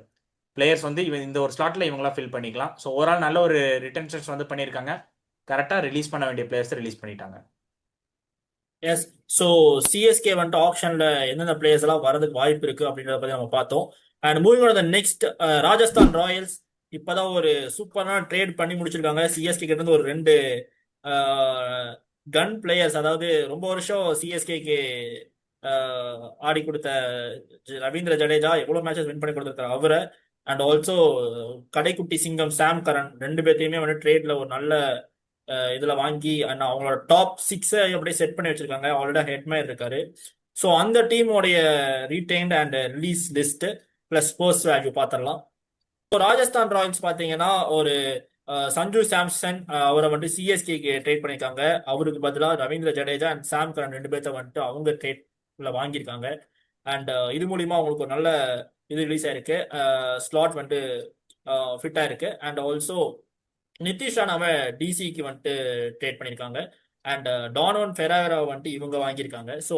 பிளேயர்ஸ் வந்து இவன் இந்த ஒரு ஸ்லாட்ல இவங்களாம் ஃபில் பண்ணிக்கலாம். ஸோ ஓவரால் நல்ல ஒரு ரிட்டன்ஷன்ஸ் வந்து பண்ணியிருக்காங்க. கரெக்டாக ரிலீஸ் பண்ண வேண்டிய பிளேயர்ஸ் ரிலீஸ் பண்ணிட்டாங்க. எஸ். ஸோ சிஎஸ்கே வந்துட்டு ஆப்ஷன்ல எந்தெந்த பிளேயர்ஸ் எல்லாம் வரதுக்கு வாய்ப்பு இருக்கு அப்படின்றத பத்தி நம்ம பார்த்தோம். And moving on the next, Rajasthan Royals இப்பதான் ஒரு சூப்பரான ட்ரேட் பண்ணி முடிச்சிருக்காங்க. சிஎஸ்கே கிட்ட இருந்து ஒரு 2 கன் பிளேயர்ஸ், அதாவது ரொம்ப வருஷம் சிஎஸ்கேக்கு ஆடி கொடுத்த ரவீந்திர ஜடேஜா எவ்வளவு மேட்சஸ் வின் பண்ணி கொடுத்துருக்காரு அவரை, அண்ட் ஆல்சோ கடைக்குட்டி சிங்கம் சாம் கரன், 2 பேர்த்தையுமே வந்து ட்ரேட்ல ஒரு நல்ல இதுல வாங்கி அண்ட் அவங்களோட டாப் 6 அப்படியே செட் பண்ணி வச்சிருக்காங்க. ஆல்ரெடி ஹெட்மேயர் இருக்காரு. ஸோ அந்த டீமோடைய retained and release list plus sports value பார்த்துடலாம். இப்போ ராஜஸ்தான் ராயல்ஸ் பார்த்தீங்கன்னா ஒரு சஞ்சு சாம்சன் அவரை வந்துட்டு சிஎஸ்கேக்கு ட்ரேட் பண்ணியிருக்காங்க. அவருக்கு பதிலாக ரவீந்திர ஜடேஜா அண்ட் சாம் கரன் 2 பேர்த்த வந்துட்டு அவங்க ட்ரேட்ல வாங்கியிருக்காங்க. அண்ட் இது மூலியமா அவங்களுக்கு ஒரு நல்ல இது ரிலீஸ் ஆயிருக்கு. ஸ்லாட் வந்துட்டு ஃபிட் ஆயிருக்கு. அண்ட் ஆல்சோ நிதிஷ் ராணாவை டிசிக்கு வந்துட்டு ட்ரேட் பண்ணியிருக்காங்க. அண்ட் டானோன் ஃபெராரா வந்துட்டு இவங்க வாங்கியிருக்காங்க. ஸோ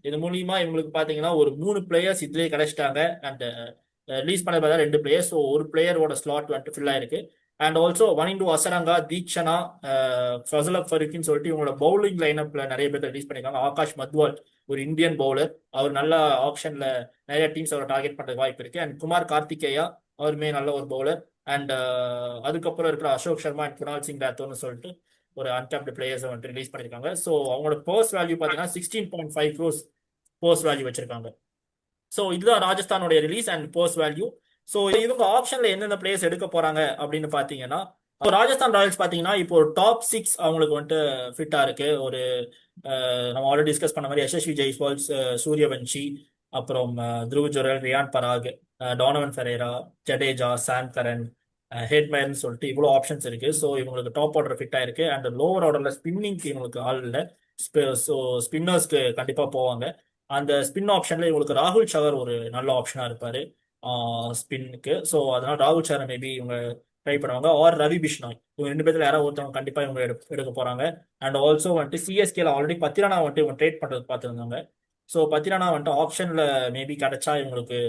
இது மூலியமா இவங்களுக்கு பார்த்தீங்கன்னா ஒரு 3 பிளேயர்ஸ் இதுலேயே கிடைச்சிட்டாங்க. அண்ட் ரிலீஸ் பண்ண பார்த்தா 2 பிளேயர்ஸ். ஸோ ஒரு பிளேயரோட ஸ்லாட் வந்துட்டு ஃபில் ஆயிருக்கு. அண்ட் ஆல்சோ வனிண்டு அசரங்கா, தீக்ஷனா, ஃபசல் ஃபருக்கின்னு சொல்லிட்டு இவங்களோட பவுலிங் லைனப்ல நிறைய பேர் ரிலீஸ் பண்ணியிருக்காங்க. ஆகாஷ் மத்வால் ஒரு இந்தியன் பவுலர், அவர் நல்ல ஆப்ஷன்ல நிறைய டீம்ஸ் அவரை டார்கெட் பண்றதுக்கு வாய்ப்பு இருக்கு. அண்ட் குமார் கார்த்திகேயா அவருமே நல்ல ஒரு பவுலர். அண்ட் அதுக்கப்புறம் இருக்கிற அசோக் சர்மா அண்ட் குணால் சிங் ராத்தோர்னு சொல்லிட்டு ஒரு அன்கேப்டு பிளேயர்ஸை வந்துட்டு ரிலீஸ் பண்ணியிருக்காங்க. ஸோ அவங்களோட பர்ஸ் வேல்யூ பார்த்தீங்கன்னா 16.5 crores பர்ஸ் வேல்யூ வச்சிருக்காங்க. ஸோ இதுதான் ராஜஸ்தானுடைய release and purse value. So இவங்க ஆப்ஷன்ல எந்தெந்த பிளேயர்ஸ் எடுக்க போறாங்க அப்படின்னு பார்த்தீங்கன்னா, ராஜஸ்தான் ராயல்ஸ் பார்த்தீங்கன்னா இப்போ ஒரு டாப் 6 அவங்களுக்கு வந்துட்டு ஃபிட்டா இருக்கு. ஒரு நம்ம ஆல்ரெடி டிஸ்கஸ் பண்ண மாதிரி யசஸ்வி ஜெய்ஸ்வால், சூரியவன்ஷி, அப்புறம் த்ருவ் ஜுரல், ரியான் பராக், டானவன் ஃபெரேரா, ஜடேஜா, சாம் கரன், ஹெட்மேன் சொல்லிட்டு இவ்வளோ ஆப்ஷன்ஸ் இருக்கு. ஸோ இவங்களுக்கு டாப் ஆர்டர் ஃபிட் ஆயிருக்கு. அண்ட் லோவர் ஆர்டர்ல ஸ்பின்னிங்க்கு இவங்களுக்கு ஆள் இல்லை. ஸோ ஸ்பின்னர்ஸ்க்கு கண்டிப்பா போவாங்க. அந்த ஸ்பின் ஆப்ஷன்ல இவங்களுக்கு ராகுல் சகர் ஒரு நல்ல ஆப்ஷனா இருப்பாரு ஸ்பின்னுக்கு. ஸோ அதனால ராகுல் சகரை மேபி இவங்க ட்ரை பண்ணுவாங்க. ஆர் ரவி பிஷ்னாய், இவங்க 2 பேர்த்துல யாராவது ஒருத்தவங்க கண்டிப்பா இவங்க எடுக்க போறாங்க. அண்ட் ஆல்சோ வந்துட்டு சிஎஸ்கேல ஆல்ரெடி பத்திரானா வந்துட்டு இவங்க ட்ரேட் பண்றது பார்த்துருந்தாங்க. ஸோ பத்திரானா வந்துட்டு ஆப்ஷன்ல மேபி கிடைச்சா இவங்களுக்கு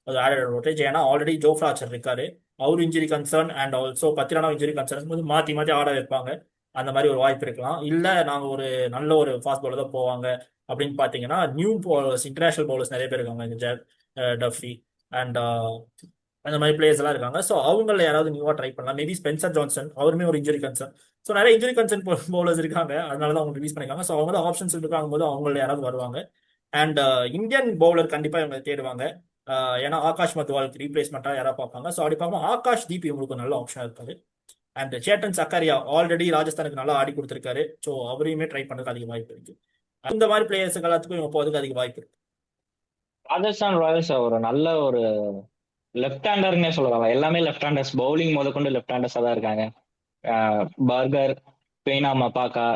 அது ஆடட் அட்வான்டேஜ். ஏன்னா ஆல்ரெடி ஜோஃப்ரா ஆர்ச்சர் இருக்காரு, அவர் injury concern and also Pathirana injury concern போது மாத்தி மாத்தி ஆட வைப்பாங்க. அந்த மாதிரி ஒரு வாய்ப்பு இருக்கலாம். இல்ல நாங்க ஒரு நல்ல ஒரு ஃபாஸ்ட் பவுலர் தான் போவாங்க அப்படின்னு பாத்தீங்கன்னா, நியூ பவுலர்ஸ், இன்டர்நேஷனல் பவுலர்ஸ் நிறைய பேர் இருக்காங்க. இந்த ஜாக் டஃபி அண்ட் அந்த மாதிரி பிளேயர்ஸ் எல்லாம் இருக்காங்க. ஸோ அவங்கள யாராவது நியூவா ட்ரை பண்ணலாம். மேபி ஸ்பென்சர் ஜான்சன், அவருமே ஒரு இன்ஜுரி கன்சர்ன். ஸோ நிறைய இன்ஜுரி கன்சர்ன் பவுலர்ஸ் இருக்காங்க. அதனால தான் அவங்க ரிலீஸ் பண்ணிருக்காங்க. ஸோ அவங்க தான் ஆப்ஷன்ஸ் இருக்காங்க போது அவங்கள யாராவது வருவாங்க. அண்ட் இந்தியன் பவுலர் கண்டிப்பா இவங்க தேடுவாங்க. ஏன்னா ஆகாஷ் மத்வாலுக்கு ரீப்ளேஸ்மெண்டா யாராவது பார்ப்பாங்க. ஸோ அப்படி பார்ப்போம் ஆகாஷ் தீப் இவங்களுக்கு நல்ல ஆப்ஷனா இருக்காரு. அண்ட் சேட்டன் சக்கரியா ஆல்ரெடி ராஜஸ்தானுக்கு நல்லா ஆடி கொடுத்திருக்காரு. ஸோ அவரையுமே ட்ரை பண்றதுக்கு அதிக வாய்ப்பு இருக்கு. அந்த மாதிரி பிளேயர்ஸ் எல்லாத்துக்கும் இவங்க போறதுக்கு அதிக வாய்ப்பு இருக்கு. ராஜஸ்தான் ராயல்ஸ் ஒரு நல்ல ஒரு லெஃப்ட் ஹேண்டர்னே சொல்லலாம். எல்லாமே லெஃப்ட் ஹேண்டர்ஸ், பவுலிங் முதற்கொண்டு லெஃப்ட் ஹேண்டர்ஸா தான் இருக்காங்க. பர்கர், பெய்னா மபாக்கா,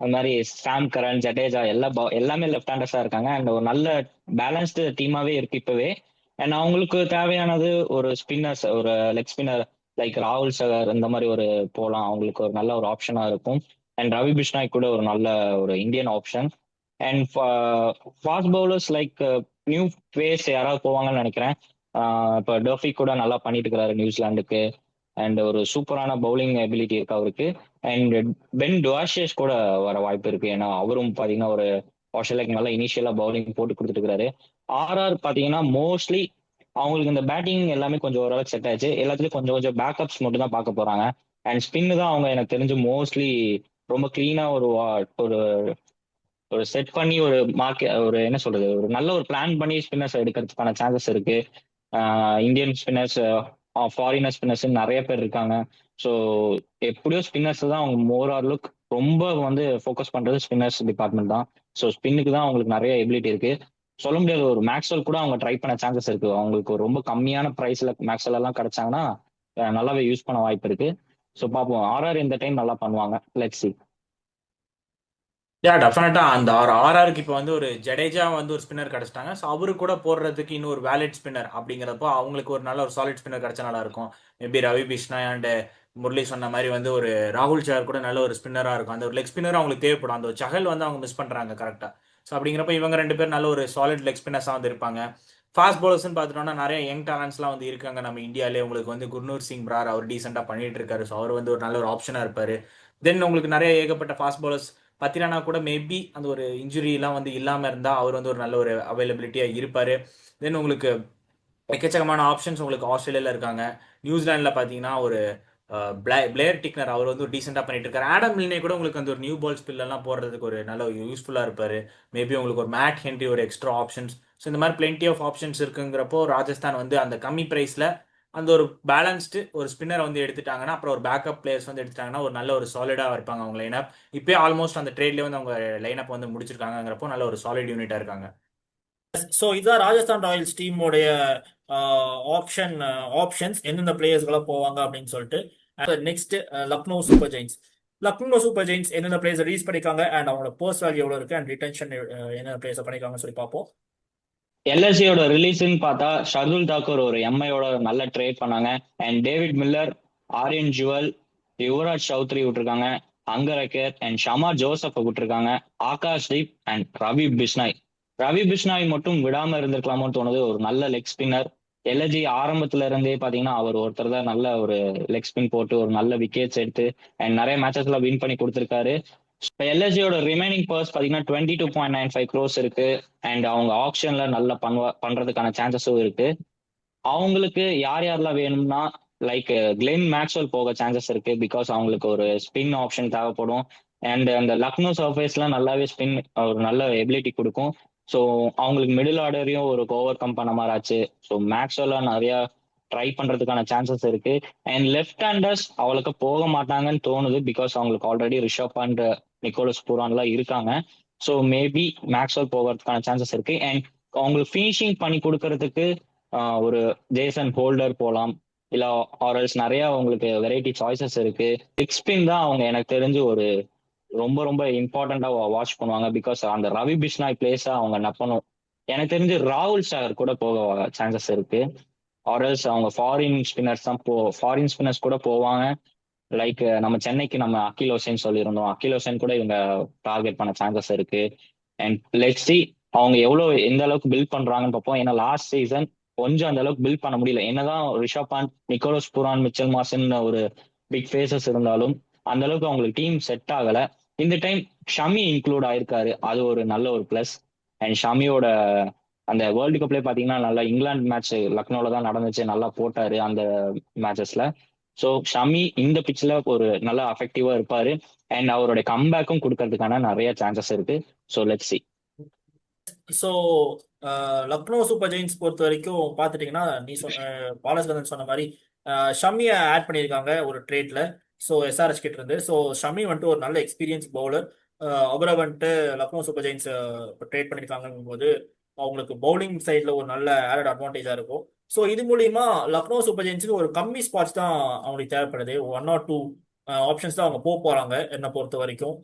அது மாதிரி சாம் கரன், ஜடேஜா எல்லாமே லெஃப்ட் ஹேண்டர்ஸா இருக்காங்க. அண்ட் ஒரு நல்ல பேலன்ஸ்டு டீமாவே இருக்கு இப்பவே. அண்ட் அவங்களுக்கு தேவையானது ஒரு ஸ்பின்னர்ஸ், ஒரு லெக் ஸ்பின்னர் லைக் ராகுல் சகர் இந்த மாதிரி ஒரு போலாம். அவங்களுக்கு ஒரு நல்ல ஒரு ஆப்ஷனா இருக்கும். அண்ட் ரவி பிஷ்னாய் கூட ஒரு நல்ல ஒரு Indian option. And fast bowlers like new face யாராவது போவாங்கன்னு நினைக்கிறேன். இப்போ டர்ஃபி கூட நல்லா பண்ணிட்டு இருக்கிறாரு நியூசிலாந்துக்கு. அண்ட் ஒரு சூப்பரான பவுலிங் எபிலிட்டி இருக்கு அவருக்கு. அண்ட் பென் டுவாஷியஸ் கூட வர வாய்ப்பு இருக்கு. ஏன்னா அவரும் பாத்தீங்கன்னா ஒரு ஆஸ்திரேலியாக்கு நல்லா இனிஷியலா பவுலிங் போட்டு கொடுத்துட்டு இருக்காரு. ஆர்ஆர் பாத்தீங்கன்னா மோஸ்ட்லி அவங்களுக்கு இந்த பேட்டிங் எல்லாமே கொஞ்சம் ஓரளவுக்கு செட் ஆச்சு. எல்லாத்துலயும் கொஞ்சம் கொஞ்சம் பேக்கப்ஸ் மட்டும் தான் பார்க்க போறாங்க. அண்ட் ஸ்பின்னு தான் அவங்க எனக்கு தெரிஞ்சு மோஸ்ட்லி ரொம்ப கிளீனா ஒரு ஒரு செட் பண்ணி ஒரு மார்க்கெட் ஒரு என்ன சொல்றது ஒரு நல்ல ஒரு பிளான் பண்ணி ஸ்பின்னர்ஸ் எடுக்கிறதுக்கான சான்சஸ் இருக்கு. இந்தியன் ஸ்பின்னர்ஸ், ஃபாரினர் ஸ்பின்னர்ஸ் நிறைய பேர் இருக்காங்க. ஸோ எப்படியோ ஸ்பின்னர்ஸ் தான் அவங்க மோர் ஆர் லுக் ரொம்ப வந்து ஃபோக்கஸ் பண்றது ஸ்பின்னர்ஸ் டிபார்ட்மெண்ட் தான். ஸோ ஸ்பின்னுக்கு தான் அவங்களுக்கு நிறைய எபிலிட்டி இருக்கு. சொல்ல முடியாது, ஒரு மேக்ஸ்வெல் கூட அவங்க ட்ரை பண்ண சான்சஸ் இருக்கு. அவங்களுக்கு ஒரு ரொம்ப கம்மியான ப்ரைஸ்ல மேக்ஸ்வெல் எல்லாம் கிடைச்சாங்கன்னா நல்லாவே யூஸ் பண்ண வாய்ப்பு இருக்கு. ஸோ பார்ப்போம், ஆர்ஆர் இந்த டைம் நல்லா பண்ணுவாங்க. Let's see. டெஃபினட்டா அந்த ஆர்ஆருக்கு இப்போ வந்து ஒரு ஜடேஜா வந்து ஒரு ஸ்பின்னர் கிடைச்சிட்டாங்க. ஸோ அவரு கூட போடுறதுக்கு இன்னும் ஒரு வேலிட் ஸ்பின்னர் அப்படிங்கிறப்போ அவங்களுக்கு ஒரு நல்ல ஒரு சாலிட் ஸ்பின்னர் கிடைச்சா நல்லா இருக்கும். மேபி ரவி பிஷ்ணா அண்ட் முரளி சொன்ன மாதிரி வந்து ஒரு ராகுல் சார் கூட நல்ல ஒரு ஸ்பின்னராக இருக்கும். அந்த ஒரு லெக் ஸ்பின்னர் அவங்களுக்கு தேவைப்படும். அந்த ஒரு சஹல் வந்து அவங்க மிஸ் பண்ணுறாங்க கரெக்டாக. ஸோ அப்படிங்கிறப்ப இவங்க 2 பேர் நல்ல ஒரு சாலிட் லெக் ஸ்பின்னர்ஸாக வந்து இருப்பாங்க. ஃபாஸ்ட் பவுலர்ஸ்னு பார்த்துட்டோம்னா நிறைய யங் டேலண்ட்ஸ்லாம் வந்து இருக்காங்க நம்ம இந்தியாவிலே. உங்களுக்கு வந்து குர்னூர் சிங் பிரார் அவர் டீசெண்டாக பண்ணிட்டு இருக்காரு. ஸோ அவர் வந்து ஒரு நல்ல ஒரு ஆப்ஷனாக இருப்பார். தென் உங்களுக்கு நிறைய ஏகப்பட்ட ஃபாஸ்ட் பவுலர்ஸ் பத்திரானா கூட மேபி அந்த ஒரு இன்ஜுரிலாம் வந்து இல்லாமல் இருந்தால் அவர் வந்து ஒரு நல்ல ஒரு அவைலபிலிட்டியாக இருப்பார். தென் உங்களுக்கு எக்கச்சக்கமான ஆப்ஷன்ஸ் உங்களுக்கு ஆஸ்திரேலியாவில் இருக்காங்க. நியூசிலாண்டில் பார்த்தீங்கன்னா ஒரு பிளேயர் டிக்னர் அவர் வந்து ஒரு டீசெண்டாக பண்ணிட்டு இருக்காரு. ஆடம் மில்னே கூட உங்களுக்கு அந்த ஒரு நியூ பால் ஸ்பில்லாம் போடுறதுக்கு ஒரு நல்ல யூஸ்ஃபுல்லாக இருப்பார். மேபி உங்களுக்கு ஒரு மேட் ஹென்ரி ஒரு எக்ஸ்ட்ரா ஆப்ஷன்ஸ். ஸோ இந்த மாதிரி பிளென்டி ஆஃப் ஆப்ஷன்ஸ் இருக்குங்கிறப்போ ராஜஸ்தான் வந்து அந்த கம்மி ப்ரைஸில் அந்த ஒரு பேலன்ஸ்டு ஒரு ஸ்பின்னர் வந்து எடுத்துட்டாங்கன்னா, அப்புறம் ஒரு பேக்கப் பிளேயர்ஸ் வந்து எடுத்துட்டாங்கன்னா ஒரு நல்ல ஒரு சாலிடாக இருப்பாங்க அவங்க லைனப். இப்போயே ஆல்மோஸ்ட் அந்த ட்ரேட்லேயே வந்து அவங்க லைனப் வந்து முடிச்சிருக்காங்கிறப்போ நல்ல ஒரு சாலிட் யூனிட்டாக இருக்காங்க. ஸோ இதுதான் ராஜஸ்தான் ராயல்ஸ் டீமோடைய ஆப்ஷன்ஸ் எந்தெந்த பிளேயர்ஸ்கெல்லாம் போவாங்க அப்படின்னு சொல்லிட்டு. Next Lucknow super giants. Lucknow super giants எந்தெந்த பிளேயர்ஸ் ரிலீஸ் பண்ணிருக்காங்க அண்ட் அவங்களோட பர்ஸ் வேல்யூ எவ்வளோ இருக்கு அண்ட் ரிட்டன்ஷன் என்னென்ன பிளேயர்ஸ் பண்ணிருக்காங்கன்னு சொல்லி பார்ப்போம். எல்எஸ்சியோட ரிலீஸ்ன்னு பார்த்தா ஷர்துல் தாக்கூர் ஒரு எம்ஐயோட நல்ல ட்ரேட் பண்ணாங்க. And David Miller, Aryan Juyal, Yuvraj Chaudhary விட்டுருக்காங்க. அங்கரக்கர் அண்ட் ஷமா ஜோசப் விட்டுருக்காங்க. ஆகாஷ் தீப் அண்ட் ரவி பிஷ்னாய். ரவி பிஷ்னாய் மட்டும் விடாம இருந்திருக்கலாமோன்னு தோணுது. ஒரு நல்ல லெக் ஸ்பின்னர். எல்எஸ்ஜி ஆரம்பத்துல இருந்தே பாத்தீங்கன்னா அவர் ஒருத்தர் தான் நல்ல ஒரு லெக் ஸ்பின் போட்டு ஒரு நல்ல விக்கெட்ஸ் எடுத்து அண்ட் நிறைய மேட்சஸ்ல வின் பண்ணி கொடுத்துருக்காரு. இப்போ எல்எஸ்ஜியோட ரிமைனிங் பர்ஸ் பாத்தீங்கன்னா 22.95 crores இருக்கு. அண்ட் அவங்க ஆப்ஷன்ல நல்லா பண்றதுக்கான சான்சஸும் இருக்கு. அவங்களுக்கு யார் யாரெல்லாம் வேணும்னா லைக் கிளென் மேக்ஸ்வெல் போக சான்சஸ் இருக்கு. பிகாஸ் அவங்களுக்கு ஒரு ஸ்பின் ஆப்ஷன் தேவைப்படும். அண்ட் அந்த லக்னோ சர்ஃபேஸ்லாம் நல்லாவே ஸ்பின் ஒரு நல்ல எபிலிட்டி கொடுக்கும். ஸோ அவங்களுக்கு மிடில் ஆர்டரையும் ஒரு ஓவர் கம் பண்ண மாதிரி ஆச்சு. ஸோ மேக்ஸ்வெல்லாம் நிறைய ட்ரை பண்றதுக்கான சான்சஸ் இருக்கு. அண்ட் லெஃப்ட் ஹேண்டர்ஸ் அவளுக்கு போக மாட்டாங்கன்னு தோணுது. பிகாஸ் அவங்களுக்கு ஆல்ரெடி ரிஷப் அண்ட் நிக்கோலஸ் பூரான்லாம் இருக்காங்க. ஸோ மேபி மேக்ஸ்வெல் போகிறதுக்கான சான்சஸ் இருக்கு. அண்ட் அவங்களுக்கு ஃபினிஷிங் பண்ணி கொடுக்கறதுக்கு ஒரு ஜேசன் ஹோல்டர் போகலாம். இல்ல ஆர்எல்ஸ் நிறைய உங்களுக்கு வெரைட்டி சாய்ஸஸ் இருக்கு. சிக்ஸ் ஸ்பின் தான் அவங்க எனக்கு தெரிஞ்சு ஒரு ரொம்ப ரொம்ப இம்பார்ட்டண்டா வாட்ச் பண்ணுவாங்க. பிகாஸ் அந்த ரவி பிஷ்னாய் பிளேஸா அவங்க நப்பணும். எனக்கு தெரிஞ்சு ராகுல் சாகர் கூட போக சான்சஸ் இருக்கு. ஆர்எல்ஸ் அவங்க ஃபாரின் ஸ்பின்னர்ஸ் கூட போவாங்க. லைக் நம்ம சென்னைக்கு நம்ம அகில் ஹுசைன் சொல்லியிருந்தோம். அகில் ஹுசைன் கூட இவங்க டார்கெட் பண்ண சான்சஸ் இருக்கு. அண்ட் லெட்ஸ் see அவங்க எந்த அளவுக்கு பில்ட் பண்றாங்கன்னு பார்ப்போம். ஏன்னா லாஸ்ட் சீசன் கொஞ்சம் அந்த அளவுக்கு பில்ட் பண்ண முடியல. என்னதான் Rishabh bond, Nicholas Pooran, Mitchell Martian ஒரு பிக் ஃபேஸஸ் இருந்தாலும் அந்த அளவுக்கு அவங்களுக்கு டீம் செட் ஆகல. இந்த டைம் ஷமி இன்க்ளூட் ஆயிருக்காரு. அது ஒரு நல்ல ஒரு பிளஸ். அண்ட் ஷமியோட அந்த வேர்ல்டு கப்லேயே பாத்தீங்கன்னா நல்லா இங்கிலாந்து மேட்ச் லக்னோல தான் நடந்துச்சு. நல்லா போட்டாரு அந்த மேட்சஸ்ல. ஸோ ஷமி இந்த பிச்சில் ஒரு நல்ல அஃபெக்டிவா இருப்பாரு. அண்ட் அவரோட கம்பேக்கும் கொடுக்கறதுக்கான நிறைய சான்சஸ் இருக்கு. So let's see. So Lucknow super giants பொறுத்த வரைக்கும் பார்த்துட்டிங்கன்னா பாலஸ்கந்தன் சொன்ன மாதிரி ஷமியை ஆட் பண்ணியிருக்காங்க ஒரு ட்ரேட்ல. ஸோ எஸ்ஆர்எச் கிட்ட இருந்து. ஸோ ஷமி வந்துட்டு ஒரு நல்ல எக்ஸ்பீரியன்ஸ் பவுலர். அவரை வந்துட்டு லக்னோ சூப்பர் ஜெயின்ஸ் ட்ரேட் பண்ணியிருக்காங்கும் போது அவங்களுக்கு பவுலிங் சைடில் ஒரு நல்ல ஆடட் அட்வான்டேஜாக இருக்கும். ஸோ இது மூலியமா லக்னோ சூப்பர் ஜெயின்ஸுக்கு ஒரு கம்மி ஸ்பாட்ஸ் தான் அவங்களுக்கு தேவைப்படுது. 1 or 2 ஆப்ஷன்ஸ் தான் அவங்க போறாங்க என்னை பொறுத்த வரைக்கும்.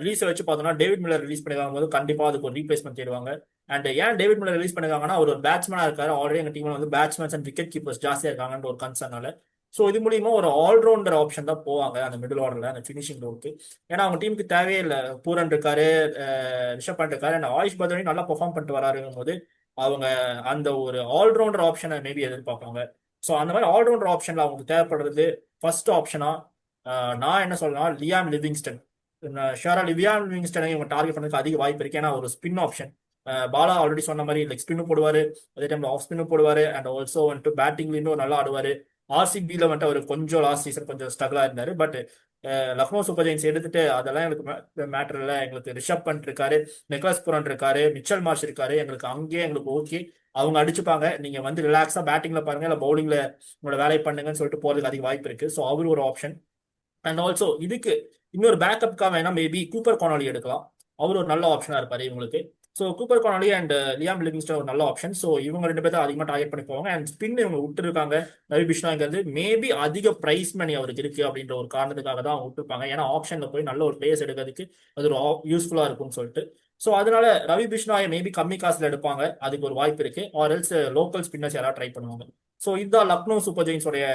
ரிலீஸை வச்சு பார்த்தோம்னா டேவிட் மில்லர் ரிலீஸ் பண்ணிருக்காங்க போது கண்டிப்பாக அதுக்கு ஒரு ரீப்ளேஸ்மெண்ட் தேடுவாங்க. அண்ட் ஏன் டேவிட் மில்லர் ரிலீஸ் பண்ணிருக்காங்கன்னா அவர் ஒரு பேட்ஸ்மேனாக இருக்காரு. ஆல்ரெடி எங்கள் டீமில் வந்து பேட்ஸ்மேன்ஸ் அண்ட் விக்கெட் கீப்பர்ஸ் ஜாஸ்தியாக இருக்காங்கன்ற ஒரு கன்சர்னால. ஸோ இது மூலியமா ஒரு ஆல்ரவுண்டர் ஆப்ஷன் தான் போவாங்க அந்த மிடில் ஆர்டரில் அந்த ஃபினிஷிங் ரோலுக்கு. ஏன்னா அவங்க டீமுக்கு தேவையே இல்லை. பூரன் இருக்காரு, ரிஷப் பண்ட் இருக்காரு, அண்ட் ஆயுஷ் பத்ரனி நல்லா பெர்ஃபார்ம் பண்ணிட்டு வராருங்கும் போது அவங்க அந்த ஒரு ஆல்ரவுண்டர் ஆப்ஷனை மேபி எதிர்பார்ப்பாங்க. ஸோ அந்த மாதிரி ஆல்ரவுண்டர் ஆப்ஷன்ல அவங்களுக்கு தேவைப்படுறது ஃபர்ஸ்ட் ஆப்ஷனா நான் என்ன சொல்றேன்னா லியாம் லிவிங்ஸ்டன். ஷேரா லிவியான் லிவிங்ஸ்டனை இவங்க டார்கெட் பண்ணதுக்கு அதிக வாய்ப்பு இருக்கு. ஏன்னா ஒரு ஸ்பின் ஆப்ஷன். பாலா ஆல்ரெடி சொன்ன மாதிரி லெக் ஸ்பின்னும் போடுவாரு, அதே டைம்ல ஆஃப் ஸ்பின்னும் போடுவாரு, அண்ட் ஆல்சோ வந்துட்டு பேட்டிங்ல இன்னும் நல்லா ஆடுவாரு. ஆர்சிபியில வந்துட்டு அவர் கொஞ்சம் லாஸ்ட் சீசன் கொஞ்சம் ஸ்ட்ரகிளா இருந்தாரு. பட் லக்னோ சூப்பர் ஜெயின்ஸ் எடுத்துட்டு அதெல்லாம் எங்களுக்கு மேட்டர் இல்லை. எங்களுக்கு ரிஷப் பண்ட் இருக்காரு, நிக்கலஸ் புரன் இருக்காரு, மிச்சல் மார்ஷ் இருக்காரு, எங்களுக்கு அங்கேயே எங்களுக்கு ஓகே, அவங்க அடிச்சுப்பாங்க, நீங்க வந்து ரிலாக்ஸா பேட்டிங்ல பாருங்க இல்ல பவுலிங்ல உங்களோட வேலையை பண்ணுங்கன்னு சொல்லிட்டு போறதுக்கு அதிக வாய்ப்பு இருக்கு. ஸோ அவர் ஒரு ஆப்ஷன். அண்ட் ஆல்சோ இதுக்கு இன்னொரு பேக்கப்காக வேணா மேபி கூப்பர் கானாலி எடுக்கலாம். அவர் ஒரு நல்ல ஆப்ஷனா இருப்பாரு இவங்களுக்கு. So Cooper Connolly and Liam Livingstone ஒரு நல்ல ஆப்ஷன். ஸோ இவங்க 2 பேர்த்த அதிகமாக டார்கெட் பண்ணி போவாங்க. அண்ட் ஸ்பின் இவங்க விட்டுருக்காங்க. ரவி பிஷ்னாங்கிறது மேபி அதிக பிரைஸ் மணி அவருக்கு இருக்கு அப்படின்ற ஒரு காரணத்துக்காக தான் அவங்க விட்டுருப்பாங்க. ஏன்னா ஆப்ஷன்ல போய் நல்ல ஒரு பிளேயர்ஸ் எடுக்கிறதுக்கு அது ஒரு யூஸ்ஃபுல்லா இருக்கும்னு சொல்லிட்டு. ஸோ அதனால ரவி பிஷ்னாயை மேபி கம்மி காசுல எடுப்பாங்க, அதுக்கு ஒரு வாய்ப்பு இருக்கு. ஆர் எல்ஸ் லோக்கல் ஸ்பின்னர்ஸ் யாராவது ட்ரை பண்ணுவாங்க. ஸோ இதுதான் லக்னோ சூப்பர் ஜெயின்ஸோடைய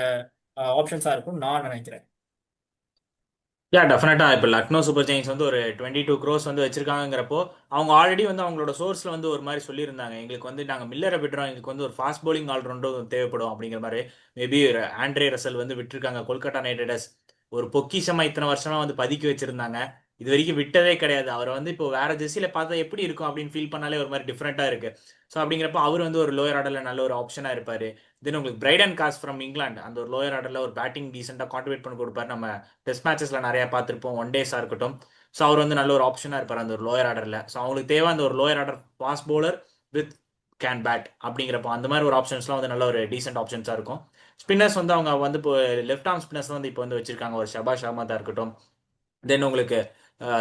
ஆப்ஷன்ஸா இருக்கும் நான் நினைக்கிறேன். டெஃபினட்டா இப்போ லக்னோ சூப்பர் ஜெயின்ஸ் வந்து ஒரு 22 crores வந்து வச்சிருக்காங்கிறப்போ அவங்க ஆல்ரெடி வந்து அவங்களோட சோர்ஸ்ல வந்து ஒரு மாதிரி சொல்லியிருந்தாங்க, எங்களுக்கு வந்து நாங்கள் மில்லரை விடுறோம், எங்களுக்கு வந்து ஒரு ஃபாஸ்ட் bowling ஆல்ரவுண்டும் தேவைப்படும் அப்படிங்கிற மாதிரி. மேபி ஆண்ட்ரே ரசல் வந்து விட்டுருக்காங்க. கொல்கத்தா நைட் ரைடர்ஸ் ஒரு பொக்கிஷமா இத்தனை வருஷமா வந்து பதுக்கி வச்சிருந்தாங்க, இது வரைக்கும் விட்டதே கிடையாது. அவரை வந்து இப்போ வேற ஜெர்சியில பார்த்தா எப்படி இருக்கும் அப்படின்னு ஃபீல் பண்ணாலே ஒரு மாதிரி டிஃப்ரெண்டா இருக்கு. ஸோ அப்படிங்கிறப்ப அவர் வந்து ஒரு லோயர் ஆர்டர்ல நல்ல ஒரு ஆப்ஷனா இருப்பாரு. தென் உங்களுக்கு பிரைடன் காஸ் ஃப்ரம் இங்கிலாந்து அந்த ஒரு லோயர் ஆர்டர்ல ஒரு பேட்டிங் டீசெண்டா கான்ட்ரிபியூட் பண்ணி கொடுப்பாரு. நம்ம டெஸ்ட் மேட்சஸ்ல நிறைய பார்த்துருப்போம், ஒன் டேஸா இருக்கட்டும். ஸோ அவர் வந்து நல்ல ஒரு ஆப்ஷனா இருப்பார் அந்த ஒரு லோயர் ஆர்டர்ல. ஸோ அவங்களுக்கு தேவை அந்த ஒரு lower order fast bowler with can bat அப்படிங்கிறப்போ அந்த மாதிரி ஒரு ஆப்ஷன்ஸ்லாம் வந்து நல்ல ஒரு டீசென்ட் ஆப்ஷன்ஸா இருக்கும். ஸ்பின்னர்ஸ் வந்து அவங்க வந்து இப்போ லெஃப்ட் ஆர்ம் ஸ்பின்னர்ஸ் வந்து இப்போ வந்து வச்சிருக்காங்க, ஒரு ஷபாஷ் அஹமதா இருக்கட்டும். தென் உங்களுக்கு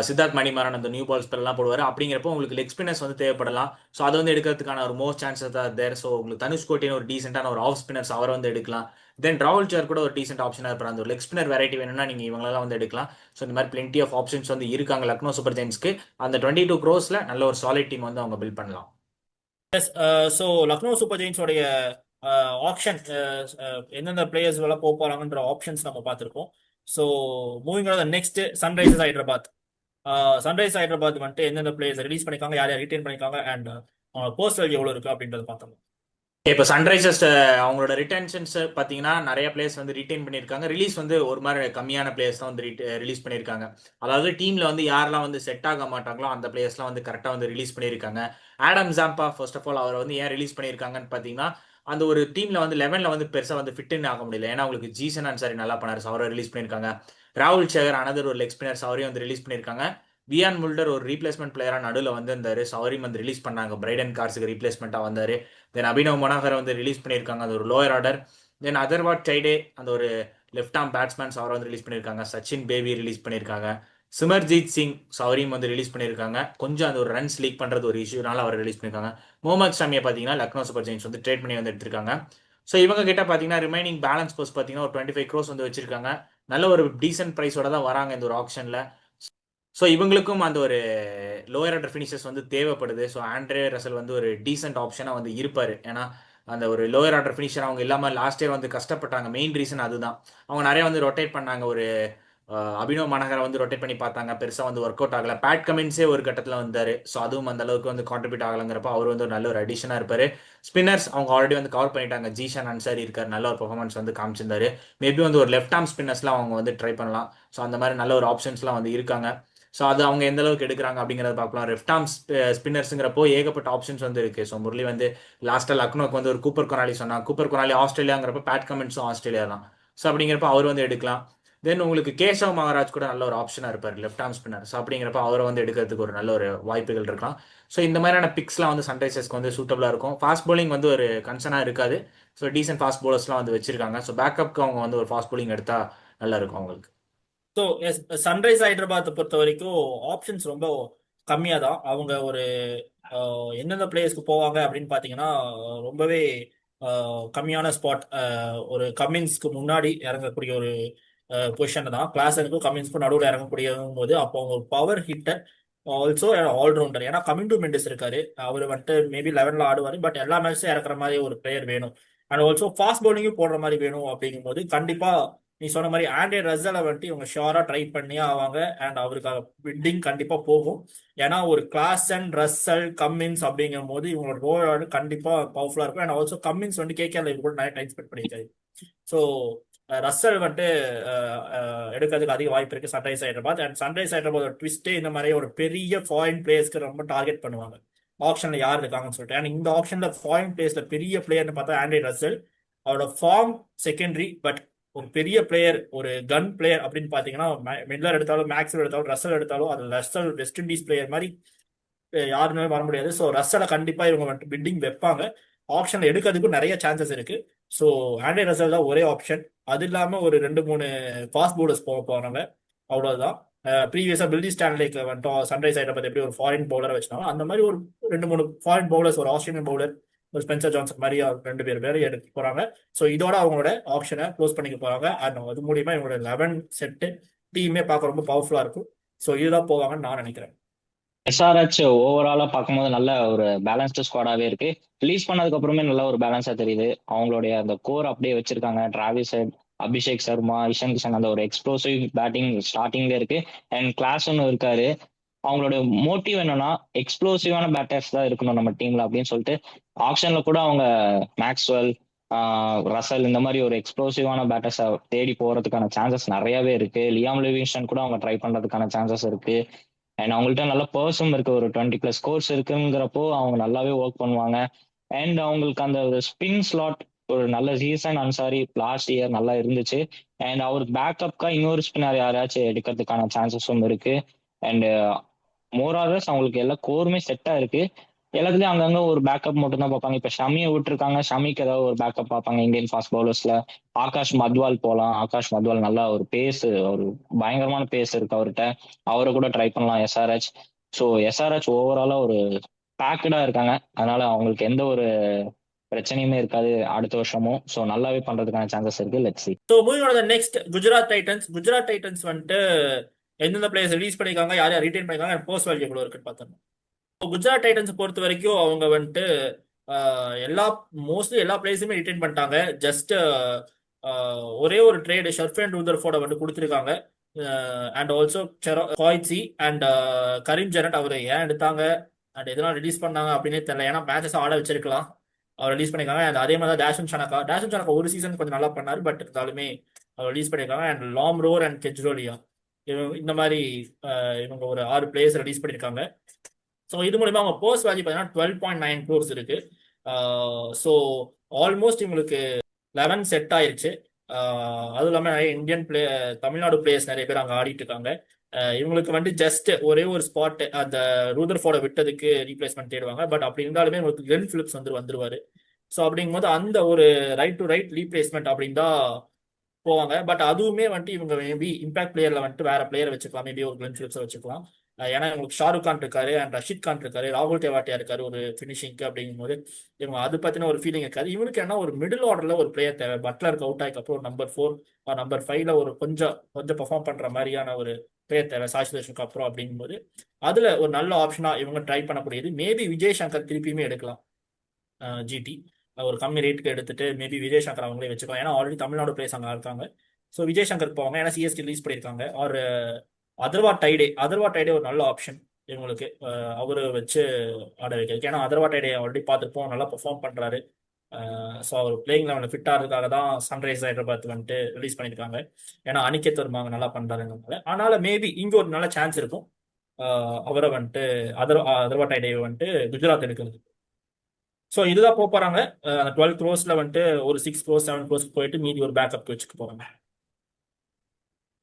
சித்தார்த் மணிமாறன் அந்த நியூ பால் ஸ்பெல்லாம் போடுவார். அப்படிங்கிறப்போ உங்களுக்கு லெக் ஸ்பின்னர்ஸ் வந்து தேவைப்படலாம். ஸோ அதை வந்து எடுக்கிறதுக்கான ஒரு மோஸ்ட் சான்சஸ் தான் தேர். ஸோ உங்களுக்கு தனுஷ் கோட்டின்னு ஒரு டீசென்டான ஒரு ஆஃப் ஸ்பின்னர்ஸ் அவரை வந்து எடுக்கலாம். தென் ராகுல் சார் கூட ஒரு டீசென்ட் ஆப்ஷனாக இருப்பார். அந்த ஒரு லெக் ஸ்பின்னர் வெரைட்டி வேணும்னா நீங்கள் இவங்களெல்லாம் வந்து எடுக்கலாம். ஸோ இந்த மாதிரி பிளென்டி ஆஃப் ஆப்ஷன்ஸ் வந்து இருக்காங்க லக்னோ சூப்பர் ஜெயின்ஸ்க்கு. அந்த 22 crores நல்ல ஒரு சாலிட் டீம் வந்து அவங்க பில்ட் பண்ணலாம். எஸ். ஸோ லக்னோ சூப்பர் ஜெயின்ஸோடைய ஆப்ஷன் எந்தெந்த பிளேயர்ஸ் எல்லாம் போக போறாங்கன்ற ஆப்ஷன்ஸ் நம்ம பார்த்துருக்கோம். So moving on next Sunrisers Hyderabad. Sunrise Hyderabad வந்துட்டு எந்தெந்த பிளேயர்ஸ் ரிலீஸ் பண்ணிருக்காங்க, யார் யார் ரிட்டைன் பண்ணிருக்காங்க, அண்ட் பர்சனல் எவ்வளோ இருக்கு அப்படின்றத பார்த்தோம். இப்போ சன்ரைசர்ஸ் அவங்களோட ரிட்டன்ஷன்ஸ் பார்த்தீங்கன்னா நிறைய பிளேயர்ஸ் வந்து ரிட்டைன் பண்ணியிருக்காங்க. ரிலீஸ் வந்து ஒரு மாதிரி கம்மியான பிளேயர்ஸ் தான் வந்து ரிலீஸ் பண்ணியிருக்காங்க. அதாவது டீம்ல வந்து யாரெல்லாம் வந்து செட் ஆக மாட்டாங்களோ அந்த பிளேயர்ஸ்லாம் வந்து கரெக்டாக வந்து ரிலீஸ் பண்ணியிருக்காங்க. Adam Zampa first of all அவரை வந்து ஏன் ரிலீஸ் பண்ணியிருக்காங்கன்னு பார்த்தீங்கன்னா அந்த ஒரு டீம்ல வந்து 11ல வந்து பெருசாக வந்து ஃபிட்னு ஆக முடியல. ஏன்னா உங்களுக்கு ஜீசன் அன்சாரி நல்லா பண்ணாரு, அவரை ரிலீஸ் பண்ணியிருக்காங்க. ராகுல் சேகர் அனதர் ஒரு லெக் ஸ்பின்னர்ஸ் அவரையும் வந்து ரிலீஸ் பண்ணியிருக்காங்க. வியான் முல்டர் ஒரு ரீப்ளேஸ்மெண்ட் பிளேயரா நடுவில் வந்து இருந்தாரு, ஸோ அவரையும் வந்து ரிலீஸ் பண்ணாங்க, பிரைடன் கார்ஸுக்கு ரீப்ளேஸ்மெண்ட்டாக வந்தாரு. தென் அபினவ் மனோகரை வந்து ரிலீஸ் பண்ணியிருக்காங்க, அது ஒரு லோயர் ஆர்டர். தென் அதர்வாட் சைடே அந்த ஒரு லெஃப்ட் ஆர்ம் பேட்ஸ்மேன்ஸ் அவரை வந்து ரிலீஸ் பண்ணியிருக்காங்க. சச்சின் பேபி ரிலீஸ் பண்ணியிருக்காங்க. சிமர்ஜீத் சிங் அவரையும் வந்து ரிலீஸ் பண்ணியிருக்காங்க. கொஞ்சம் அந்த ஒரு ரன்ஸ் லீக் பண்ணுறது ஒரு இஷ்யூனால அவரை ரிலீஸ் பண்ணியிருக்காங்க. முகமது ஷாமியை பார்த்தீங்கன்னா லக்னோ சூப்பர் ஜெயின்ஸ் வந்து ட்ரேட் பண்ணி வந்து எடுத்திருக்காங்க. ஸோ இவங்க கிட்ட பார்த்தீங்கன்னா ரிமைனிங் பேலன்ஸ் போஸ்ட் பார்த்தீங்கன்னா ஒரு 25 crores வந்து வச்சிருக்காங்க. நல்ல ஒரு டீசென்ட் ப்ரைஸோட தான் வராங்க இந்த ஒரு ஆப்ஷனில். ஸோ இவங்களுக்கும் அந்த ஒரு லோயர் ஆர்டர் ஃபினிஷர்ஸ் வந்து தேவைப்படுது. ஸோ ஆண்ட்ரே ரசல் வந்து ஒரு டீசென்ட் ஆப்ஷனாக வந்து இருப்பார். ஏன்னா அந்த ஒரு லோயர் ஆர்டர் ஃபினிஷர் அவங்க இல்லாமல் லாஸ்ட் இயர் வந்து கஷ்டப்பட்டாங்க. மெயின் ரீசன் அதுதான். அவங்க நிறைய வந்து ரொட்டேட் பண்ணாங்க. ஒரு அபினவ் மனகரை வந்து ரொட்டேட் பண்ணி பார்த்தாங்க, பெருசாக வந்து ஒர்க் அவுட் ஆகல. பேட் கமின்ஸே ஒரு கட்டத்தில் வந்தார். ஸோ அதுவும் அந்த அளவுக்கு வந்து கான்ட்ரிபியூட் ஆகலைங்கிறப்ப அவர் வந்து ஒரு நல்ல ஒரு அடிஷனாக இருப்பார். ஸ்பின்னர்ஸ் அவங்க ஆல்ரெடி வந்து கவர் பண்ணிட்டாங்க. ஜீஷான் அன்சாரி இருக்கார், நல்ல ஒரு பெர்ஃபார்மன்ஸ் வந்து காமிச்சிருந்தாரு. மேபி வந்து ஒரு லெஃப்ட் ஆர்ம் ஸ்பின்னர்ஸ்லாம் அவங்க வந்து ட்ரை பண்ணலாம். ஸோ அந்த மாதிரி நல்ல ஒரு ஆப்ஷன்ஸ்லாம் வந்து இருக்காங்க. ஸோ அது அவங்க எந்த அளவுக்கு எடுக்கிறாங்க அப்படிங்கிறத பார்க்கலாம். லெஃப்ட் ஆர்ம் ஸ்பின்னர்ஸுங்கிறப்போ ஏகப்பட்ட ஆப்ஷன்ஸ் வந்து இருக்கு. ஸோ முரளி வந்து லாஸ்ட்டாக லக்னோக்கு வந்து ஒரு கூப்பர் கொனாலி சொன்னாங்க. கூப்பர் கொனாலி ஆஸ்திரேலியாங்கிறப்ப பேட் கமின்ஸும் ஆஸ்திரேலியா தான். ஸோ அப்படிங்கிறப்ப அவர் வந்து எடுக்கலாம். தென் உங்களுக்கு கேசவ் மகாராஜ் கூட நல்ல ஒரு ஆப்ஷனாக இருப்பார் லெஃப்ட் ஆர்ம் ஸ்பின்னர். ஸோ அப்படிங்கிறப்ப அவரை வந்து எடுக்கிறதுக்கு ஒரு நல்ல ஒரு வாய்ப்புகள் இருக்கலாம். ஸோ இந்த மாதிரியான பிக்ஸ்லாம் வந்து சன்ரைசர்ஸ்க்கு வந்து சூட்டபிளாக இருக்கும். ஃபாஸ்ட் bowling வந்து ஒரு கன்சர்னாக இருக்காது. ஸோ டீசென்ட் ஃபாஸ்ட் bowlersலாம் வந்து வச்சிருக்காங்க. ஸோ பேக்கப்க்கு அவங்க வந்து ஒரு ஃபாஸ்ட் bowling எடுத்தால் நல்லா இருக்கும் அவங்களுக்கு. ஸோ சன்ரைஸ் ஹைதராபாத்தை பொறுத்த வரைக்கும் ஆப்ஷன்ஸ் ரொம்ப கம்மியாக தான். அவங்க ஒரு எந்தெந்த பிளேயர்ஸ்க்கு போவாங்க அப்படின்னு பார்த்தீங்கன்னா ரொம்பவே கம்மியான ஸ்பாட். ஒரு கமின்ஸ்க்கு முன்னாடி இறங்கக்கூடிய ஒரு பொசிஷன் தான். கிளாஸனுக்கும் கமின்ஸ்க்கும் நடுவில் இறங்கக்கூடிய போது அப்போ அவங்க ஒரு பவர் ஹிட்டர், ஆல்சோ ஆல்ரவுண்டர். ஏன்னா கமிங் டு மெண்டிஸ் இருக்காரு, அவர் வந்துட்டு மேபி 11ல ஆடுவார். பட் எல்லா மேட்ச்சும் இறக்குற மாதிரி ஒரு பிளேயர் வேணும். அண்ட் ஆல்சோ ஃபாஸ்ட் பவுலிங்கும் போடுற மாதிரி வேணும். அப்படிங்கும்போது கண்டிப்பா நீ சொன்ன மாதிரி ஆண்ட்ரே ரசலை வந்துட்டு இவங்க ஷியோரா ட்ரை பண்ணியே ஆவாங்க. அண்ட் அவருக்காக பிட்டிங் கண்டிப்பா போகும். ஏன்னா ஒரு கிளாசன், ரசல், கம்மின்ஸ் அப்படிங்கும் போது இவங்களோட ரோல் கண்டிப்பா பவர்ஃபுல்லா இருக்கும். அண்ட் ஆல்சோ கம்மின்ஸ் வந்து கேகேஆர்ல கூட நிறைய டைம் ஸ்பெண்ட் பண்ணியிருக்காரு. ஸோ ரசல் வந்துட்டு எடுக்கிறதுக்கு அதிக வாய்ப்பு இருக்கு Sunrise Hyderabad. And Sunrise Hyderabad ட்விஸ்டே இந்த மாதிரி ஒரு பெரிய ஃபாரின் பிளேயர்ஸ்க்கு ரொம்ப டார்கெட் பண்ணுவாங்க ஆப்ஷன்ல யார் இருக்காங்கன்னு சொல்லிட்டு. அண்ட் இந்த ஆப்ஷன்ல ஃபாரின் பிளேயர்ஸ்ல பெரிய பிளேயர்னு பார்த்தா ஆண்ட்ரி ரசல். அவரோட ஃபார்ம் செகண்டரி, பட் ஒரு பெரிய பிளேயர், ஒரு கன் பிளேயர் அப்படின்னு பாத்தீங்கன்னா மில்லர் எடுத்தாலும் மேக்ஸ்வெல் எடுத்தாலும் ரசல் எடுத்தாலும் அது ரசல் வெஸ்ட் இண்டீஸ் பிளேயர் மாதிரி யாருமே வர முடியாது. ஸோ ரசலை கண்டிப்பா இவங்க வந்துட்டு பிட்டிங் வைப்பாங்க. ஆப்ஷன்ல எடுக்கிறதுக்கும் நிறைய சான்சஸ் இருக்கு. ஸோ ஆண்ட்ரே ரசல் தான் ஒரே ஆப்ஷன். அது இல்லாம ஒரு 2 3 ஃபாஸ்ட் பவுலர்ஸ் போக போறாங்க, அவ்வளவுதான். ப்ரீவியஸா பில்டி ஸ்டான்லேக்கு வந்துட்டோம் சன்ரைஸ் ஹைதராபாத் எப்படி ஒரு ஃபாரின் பவுலரை வச்சுனாங்க, அந்த மாதிரி ஒரு 2 3 ஃபாரின் பவுலர்ஸ், ஒரு ஆஸ்திரேலியன் பவுலர், ஒரு ஸ்பென்சர் ஜான்சன் மாதிரி 2 பேர் எடுக்க போறாங்க. ஸோ இதோட அவங்களோட ஆப்ஷனை க்ளோஸ் பண்ணிக்க போறாங்க. அண்ட் அது மூலியமா இவங்களோட 11 செட்டு டீமே பார்க்க ரொம்ப பவர்ஃபுல்லா இருக்கும். ஸோ இதுதான் போவாங்கன்னு நான் நினைக்கிறேன். எஸ்ஆர்ஹெச் ஓவராலா பார்க்கும்போது நல்ல ஒரு பேலன்ஸ்டு ஸ்குவாடாவே இருக்கு. ரிலீஸ் பண்ணதுக்கு அப்புறமே நல்ல ஒரு பேலன்ஸா தெரியுது. அவங்களுடைய அந்த கோர் அப்படியே வச்சிருக்காங்க. டிராவிஸ் ஹெட், அபிஷேக் சர்மா, இஷன் கிஷன், அந்த ஒரு எக்ஸ்ப்ளோசிவ் பேட்டிங் ஸ்டார்டிங்ல இருக்கு. அண்ட் கிளாஸ் ஒன்று இருக்காரு. அவங்களுடைய மோட்டிவ் என்னன்னா எக்ஸ்ப்ளோசிவான பேட்டர்ஸ் தான் இருக்கணும் நம்ம டீம்ல அப்படின்னு சொல்லிட்டு ஆக்ஷன்ல கூட அவங்க மேக்ஸ்வெல், ரசல் இந்த மாதிரி ஒரு எக்ஸ்ப்ளோசிவான பேட்டர்ஸை தேடி போறதுக்கான சான்சஸ் நிறையவே இருக்கு. லியாம் லிவிங்ஸ்டன் கூட அவங்க ட்ரை பண்றதுக்கான சான்சஸ் இருக்கு. அண்ட் அவங்கள்ட்ட நல்ல பர்ஸும் இருக்கு. ஒரு 20+ ஸ்கோர்ஸ் இருக்குங்கிறப்போ அவங்க நல்லாவே ஒர்க் பண்ணுவாங்க. அண்ட் அவங்களுக்கு அந்த ஒரு ஸ்பின் ஸ்லாட் ஒரு நல்ல சீசன் அன்சாரி லாஸ்ட் இயர் நல்லா இருந்துச்சு. அண்ட் அவருக்கு பேக்கப்கா இன்னொரு ஸ்பின்னர் யாராச்சும் எடுக்கிறதுக்கான சான்சஸும் இருக்கு. அண்ட் மோராரஸ் அவங்களுக்கு எல்லா கோருமே செட்டா இருக்கு. எல்லாத்துலயும் அங்கங்க ஒரு பேக்கப் மட்டும் தான் பார்ப்பாங்க. இப்ப ஷமியை விட்டுருக்காங்க, ஷமிக்கு ஏதாவது ஒரு பேக்கப் பார்ப்பாங்க. இந்தியன் ஃபாஸ்ட் பவுலர்ஸ்ல ஆகாஷ் மத்வால் போகலாம். ஆகாஷ் மத்வால் நல்லா ஒரு பேஸ், ஒரு பயங்கரமான பேஸ் இருக்கு அவர்கிட்ட. அவரை கூட ட்ரை பண்ணலாம் எஸ்ஆர்ஹெச். ஸோ எஸ்ஆர்ஹெச் ஓவராலா ஒரு பேக்கடா இருக்காங்க. அதனால அவங்களுக்கு எந்த ஒரு பிரச்சனையுமே இருக்காது அடுத்த வருஷமும். ஸோ நல்லாவே பண்றதுக்கான சான்சஸ் இருக்கு. Let's see. So moving on the next Gujarat Titans. Gujarat Titans வந்துட்டு எந்தெந்த பிளேயர்ஸ் ரிலீஸ் பண்ணியிருக்காங்க, யார் யார் ரிட்டைன் பண்ணியிருக்காங்க, போஸ்ட் வேல்யூ எவ்வளோ இருக்குன்னு பார்த்தோம். குஜராத் டைட்டன்ஸ் பொறுத்த வரைக்கும் அவங்க வந்துட்டு எல்லா மோஸ்ட்லி எல்லா பிளேயர்ஸுமே ரிட்டைன் பண்ணிட்டாங்க. ஜஸ்ட் ஒரே ஒரு ட்ரேடு ஷர்ஃபேன் ரூதர்ஃபோர்டை வந்து கொடுத்துருக்காங்க. அண்ட் ஆல்சோ காய்ச்சி அண்ட் கரீம் ஜெரட் அவர் ஏன் எடுத்தாங்க அண்ட் எதெல்லாம் ரிலீஸ் பண்ணாங்க அப்படின்னே தெரியல. ஏன்னா மேட்சஸ் ஆட வச்சிருக்கலாம், அவர் ரிலீஸ் பண்ணியிருக்காங்க. அண்ட் அதே மாதிரி தான் டேஷன் சனக்கா ஒரு சீசன் கொஞ்சம் நல்லா பண்ணார், பட் இருந்தாலுமே அவர் ரிலீஸ் பண்ணியிருக்காங்க. அண்ட் லாம் ரோர் அண்ட் கெஜ்ரோலியா இந்த மாதிரி இவங்க ஒரு 6 பிளேயர்ஸ் ரிலீஸ் பண்ணியிருக்காங்க. ஸோ இது மூலிமா அவங்க போஸ்ட் வேல்யூ பார்த்தீங்கன்னா 12.9 crores இருக்கு. ஸோ ஆல்மோஸ்ட் இவங்களுக்கு 11 செட் ஆயிருச்சு. அதுவும் இல்லாமல் நிறைய இந்தியன் தமிழ்நாடு பிளேயர்ஸ் நிறைய பேர் அங்கே ஆடிட்டு இருக்காங்க. இவங்களுக்கு வந்து ஜஸ்ட் ஒரே ஒரு ஸ்பாட் அந்த ரூதர்ஃபோர்டை விட்டதுக்கு ரீப்ளேஸ்மெண்ட் தேடுவாங்க. பட் அப்படி இருந்தாலுமே உங்களுக்கு கிளென் பிலிப்ஸ் வந்துருவாரு. ஸோ அப்படிங்கும்போது அந்த ஒரு ரைட் டு ரைட் ரீப்ளேஸ்மெண்ட் அப்படின்னு தான் போவாங்க. பட் அதுவுமே வந்துட்டு இவங்க மேபி இம்பாக்ட் பிளேயர்ல வந்துட்டு வேற பிளேயர் வச்சுக்கலாம், மேபி ஒரு கிளென் பிலிப்ஸை வச்சுக்கலாம். ஏன்னா இவங்களுக்கு ஷாருக் கான் இருக்காரு அண்ட் ரஷீத் கான் இருக்காரு, ராகுல் தெவாட்டியா இருக்காரு ஒரு ஃபினிஷிங்க்கு. அப்படிங்கும்போது இவங்க அது பத்தின ஒரு ஃபீலிங் இருக்காது. இவனுக்கு என்ன ஒரு மிடில் ஆர்டர்ல ஒரு பிளேயர் தேவை. பட்லருக்கு அவுட் ஆகிக்கு அப்புறம் நம்பர் 4 நம்பர் 5ல ஒரு கொஞ்சம் கொஞ்சம் பெர்ஃபார்ம் பண்ற மாதிரியான ஒரு பிளேயர் தேவை சாய் சுதர்ஷனுக்கு அப்புறம். அப்படிங்கும்போது அதுல ஒரு நல்ல ஆப்ஷனா இவங்க ட்ரை பண்ணக்கூடியது. மேபி விஜய் சங்கர் திருப்பியுமே எடுக்கலாம். ஜிடி ஒரு கம்மி ரேட்டுக்கு எடுத்துட்டு மேபி விஜய் சங்கர் அவங்களே வச்சுக்கலாம். ஏன்னா ஆல்ரெடி தமிழ்நாடு பிளேயர்ஸ் அங்கே இருக்காங்க. ஸோ விஜய் சங்கர் போவாங்க, ஏன்னா சிஎஸ்டி ரிலீஸ் பண்ணியிருக்காங்க. ஒரு அதர்வா டைடே ஒரு நல்ல ஆப்ஷன் இவங்களுக்கு. அவரை வச்சு ஆட வைக்கிறதுக்கு, ஏன்னா அதர்வா டைடே ஆல்ரெடி பார்த்துருப்போம், நல்லா பெர்ஃபார்ம் பண்றாரு. ஸோ அவர் பிளேயிங் லெவலில் ஃபிட் ஆகிறதுக்காக தான் சன்ரைஸ் ஹைதராபாத் வந்துட்டு ரிலீஸ் பண்ணியிருக்காங்க. ஏன்னா அனிகேத் வர்மா நல்லா பண்றாருங்கிறதுனால. அதனால மேபி இங்க ஒரு நல்ல சான்ஸ் இருக்கும் அவரை வந்துட்டு அதர்வா டைடே வந்துட்டு குஜராத் எடுக்கிறது. ஸோ இதுதான் போறாங்க. 12 crores வந்துட்டு ஒரு 6 crores 7 crores போயிட்டு மீதி ஒரு பேக்கப் வச்சுக்க போறாங்க.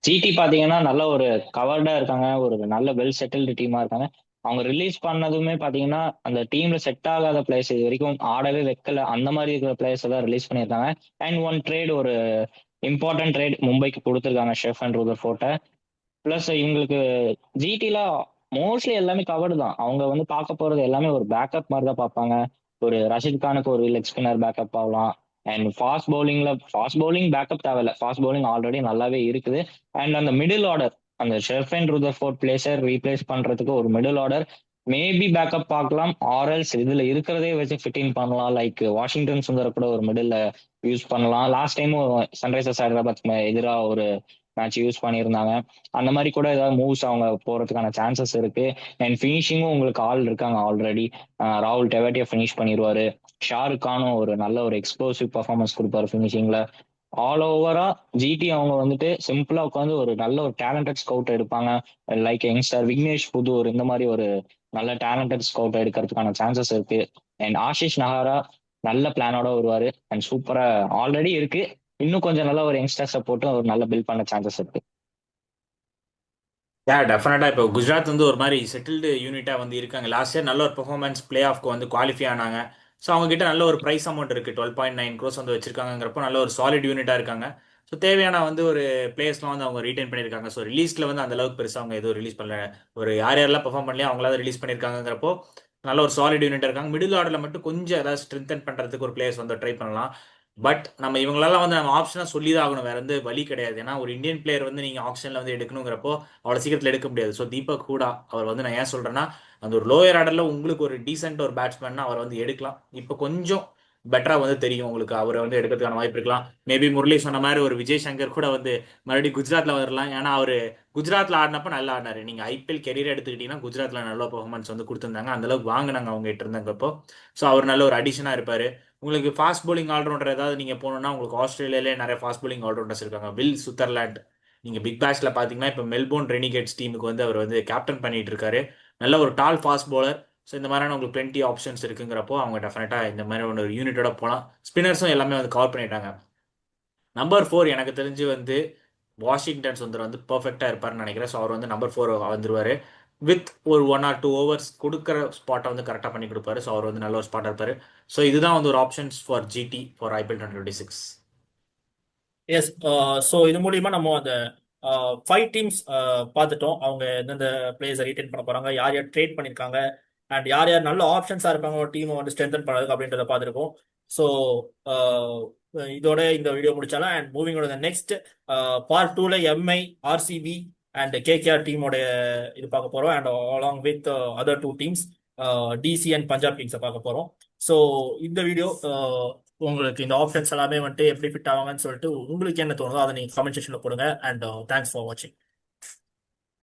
ஜிடி பாத்தீங்கன்னா நல்ல ஒரு கவர்டா இருக்காங்க. ஒரு நல்ல வெல் செட்டில்டு டீமா இருக்காங்க. அவங்க ரிலீஸ் பண்ணதுமே பாத்தீங்கன்னா அந்த டீம்ல செட் ஆகாத பிளேயர்ஸ், இது வரைக்கும் ஆடவே வைக்கல அந்த மாதிரி இருக்கிற பிளேயர்ஸ் தான் ரிலீஸ் பண்ணியிருக்காங்க. அண்ட் ஒன் ட்ரேட், ஒரு இம்பார்ட்டன்ட் ட்ரேட் மும்பைக்கு கொடுத்துருக்காங்க ஷெஃப் அண்ட் ரூதர்ஃபோர்ட்டை. பிளஸ் இவங்களுக்கு ஜிடில மோஸ்ட்லி எல்லாமே கவர்டு தான். அவங்க வந்து பார்க்க போறது எல்லாமே ஒரு பேக்கப் மாதிரி தான் பார்ப்பாங்க. ஒரு ரஷீத் கானுக்கு ஒரு லெக் ஸ்பின்னர் பேக்கப் ஆகலாம். அண்ட் ஃபாஸ்ட் பவுலிங் பேக்கப் தேவையில்ல, ஃபாஸ்ட் பவுலிங் ஆல்ரெடி நல்லாவே இருக்குது. அண்ட் அந்த மிடில் ஆர்டர், அந்த chef and Rutherford blazer replace பண்றதுக்கு ஒரு மிடில் ஆர்டர் மேபி பேக்கப் பார்க்கலாம். ஆர்எல்ஸ் இதுல இருக்கிறதே வச்சு ஃபிட்டிங் பண்ணலாம். லைக் வாஷிங்டன் சுந்தர கூட ஒரு மிடில் யூஸ் பண்ணலாம். லாஸ்ட் டைமும் சன்ரைசர்ஸ் ஹைதராபாத் எதிராக ஒரு மேட்ச் யூஸ் பண்ணியிருந்தாங்க. அந்த மாதிரி கூட ஏதாவது மூவ்ஸ் அவங்க போறதுக்கான சான்சஸ் இருக்கு. அண்ட் ஃபினிஷிங்கும் உங்களுக்கு ஆள் இருக்காங்க ஆல்ரெடி. ராகுல் டெவாட்டியா ஃபினிஷ் பண்ணிடுவாரு. ஷாருக் கானும் ஒரு நல்ல ஒரு எக்ஸ்ப்ளோசிவ் பர்ஃபார்மன்ஸ் கொடுப்பாரு ஃபினிஷிங்ல. ஆல் ஓவரா ஜிடி அவங்க வந்துட்டு சிம்பிளா உட்காந்து ஒரு நல்ல ஒரு டேலண்டட் ஸ்கவுட் எடுப்பாங்க. லைக் யங்ஸ்டர் விக்னேஷ் புதூர் இந்த மாதிரி ஒரு நல்ல டேலண்டட் ஸ்கவுட் எடுக்கிறதுக்கான சான்சஸ் இருக்கு. அண்ட் ஆஷிஷ் நஹாரா நல்ல பிளானோட வருவாரு. அண்ட் சூப்பரா ஆல்ரெடி இருக்கு. இன்னும் கொஞ்சம் நல்ல ஒரு யங்ஸ்டர்ஸை போட்டு ஒரு நல்ல பில்ட் பண்ண சான்சஸ் இருக்கு. டெஃபினட்டா இப்போ குஜராத் வந்து ஒரு மாதிரி செட்டில்டு யூனிட்டா வந்து இருக்காங்க. லாஸ்ட் இயர் நல்ல ஒரு பெர்ஃபார்மன்ஸ் பிளே ஆஃப்க்கு வந்து குவாலிஃபை ஆனாங்க. ஸோ அவங்க கிட்ட நல்ல ஒரு பிரைஸ் அமௌண்ட் இருக்கு, 12.9 crores வந்து வச்சிருக்காங்கிறப்போ நல்ல ஒரு சாலிட் யூனிட்டா இருக்காங்க. ஸோ தேவையான வந்து ஒரு பிளேயர்ஸ்லாம் வந்து அவங்க ரீடைன் பண்ணியிருக்காங்க. ஸோ ரிலீஸ்ல வந்து அந்த அளவுக்கு பெருசாக அவங்க எதுவும் ரிலீஸ் பண்ணல. ஒரு யார் யாரெல்லாம் பெர்ஃபார்ம் பண்ணலையோ அவங்களாவது ரிலீஸ் பண்ணியிருக்காங்கிறப்போ நல்ல ஒரு சாலிட் யூனிட் இருக்காங்க. மிடில் ஆர்டர்ல மட்டும் கொஞ்சம் ஏதாவது ஸ்ட்ரென்தன் பண்றதுக்கு ஒரு பிளேயர்ஸ் வந்து ட்ரை பண்ணலாம். பட் நம்ம இவங்களெல்லாம் வந்து நம்ம ஆப்ஷனாக சொல்லி தான் ஆகணும், வேற வந்து வழி கிடையாது. ஏன்னா ஒரு இந்தியன் பிளேயர் வந்து நீங்க ஆப்ஷன்ல வந்து எடுக்கணுங்கிறப்போ அவ்வளோ சீக்கிரத்தில் எடுக்க முடியாது. ஸோ தீபக் ஹூடா அவர் வந்து நான் ஏன் சொல்றேன்னா, அந்த ஒரு லோயர் ஆர்டர்ல உங்களுக்கு ஒரு டீசென்ட் ஒரு பேட்ஸ்மேன் அவர் வந்து எடுக்கலாம். இப்போ கொஞ்சம் பெட்டரா வந்து தெரியும் உங்களுக்கு, அவரை வந்து எடுக்கிறதுக்கான வாய்ப்பு இருக்கலாம். மேபி முரளி சொன்ன மாதிரி ஒரு விஜய் சங்கர் கூட வந்து மறுபடியும் குஜராத்ல வரலாம். ஏன்னா அவரு குஜராத்ல ஆடினப்ப நல்லா ஆடினாரு. நீங்க ஐபிஎல் கெரியர் எடுத்துக்கிட்டீங்கன்னா குஜராத்ல நல்ல பெர்ஃபார்மன்ஸ் வந்து கொடுத்துருந்தாங்க, அந்த அளவுக்கு வாங்கினாங்க அவங்க கிட்ட இருந்தாங்கப்போ. ஸோ அவர் நல்ல ஒரு அடிஷனா இருப்பாரு. உங்களுக்கு ஃபாஸ்ட் bowling ஆல்ரவுண்டர் ஏதாவது நீங்க போகணும்னா உங்களுக்கு ஆஸ்திரேலியாலே நிறைய ஃபாஸ்ட் bowling ஆல்ரவுண்டர்ஸ் இருக்காங்க. வில் சுத்தர்லாண்ட் நீங்க பிக் பேஷ்ல பாத்தீங்கன்னா இப்போ மெல்போர்ன் ரெனிகேட்ஸ் டீமுக்கு வந்து அவர் வந்து கேப்டன் பண்ணிட்டு இருக்காரு. நல்ல ஒரு டால் ஃபாஸ்ட் bowler. ஸோ இந்த மாதிரியான உங்களுக்கு பிளென்டி ஆப்ஷன்ஸ் இருக்குங்கிறப்போ அவங்க டெஃபினட்டா இந்த மாதிரி ஒரு யூனிட்டோட போகலாம். ஸ்பின்னர்ஸும் எல்லாமே வந்து கவர் பண்ணிட்டாங்க. நம்பர் 4 எனக்கு தெரிஞ்சு வந்து வாஷிங்டன் சுந்தர் வந்து பர்ஃபெக்டாக இருப்பார்னு நினைக்கிறேன். ஸோ அவர் வந்து நம்பர் 4 வந்துருவாரு. வித் ஒரு 1 or 2 overs கொடுக்குற ஸ்பாட்டை வந்து கரெக்டாக பண்ணி கொடுப்பாரு. ஸோ அவர் வந்து நல்ல ஒரு ஸ்பாட்டாக இருப்பாரு. ஸோ இதுதான் வந்து ஒரு options for GT for IPL 2026. Yes. So இது மூலியமா நம்ம அந்த 5 டீம்ஸ் பார்த்துட்டோம். அவங்க எந்தெந்த பிளேயர்ஸை ரீட்டைன் பண்ண போறாங்க, யார் யார் ட்ரேட் பண்ணியிருக்காங்க, அண்ட் யார் யார் நல்ல ஆப்ஷன்ஸா இருப்பாங்க ஒரு டீமை வந்து ஸ்ட்ரென்தன் பண்ணுறதுக்கு அப்படின்றத பார்த்துருக்கோம். ஸோ இதோட இந்த வீடியோ முடிச்சாலும் அண்ட் மூவிங் நெக்ஸ்ட் பார்ட் 2ல எம்ஐ, ஆர்சிபி அண்ட் கேகேஆர் டீமோட இது பார்க்க போறோம். And along with other 2 teams DC and Punjab டீம்ஸை பார்க்க போறோம். ஸோ இந்த வீடியோ உங்களுக்கு இந்த ஆப்ஷன்ஸ் எல்லாமே வந்துட்டு எப்படி ஃபிட் ஆவாங்கன்னு சொல்லிட்டு உங்களுக்கு என்ன தோணுதோ அதை நீங்க கமெண்ட் செக்ஷன்ல போடுங்க. அண்ட் தேங்க்ஸ் ஃபார் வாட்சிங்.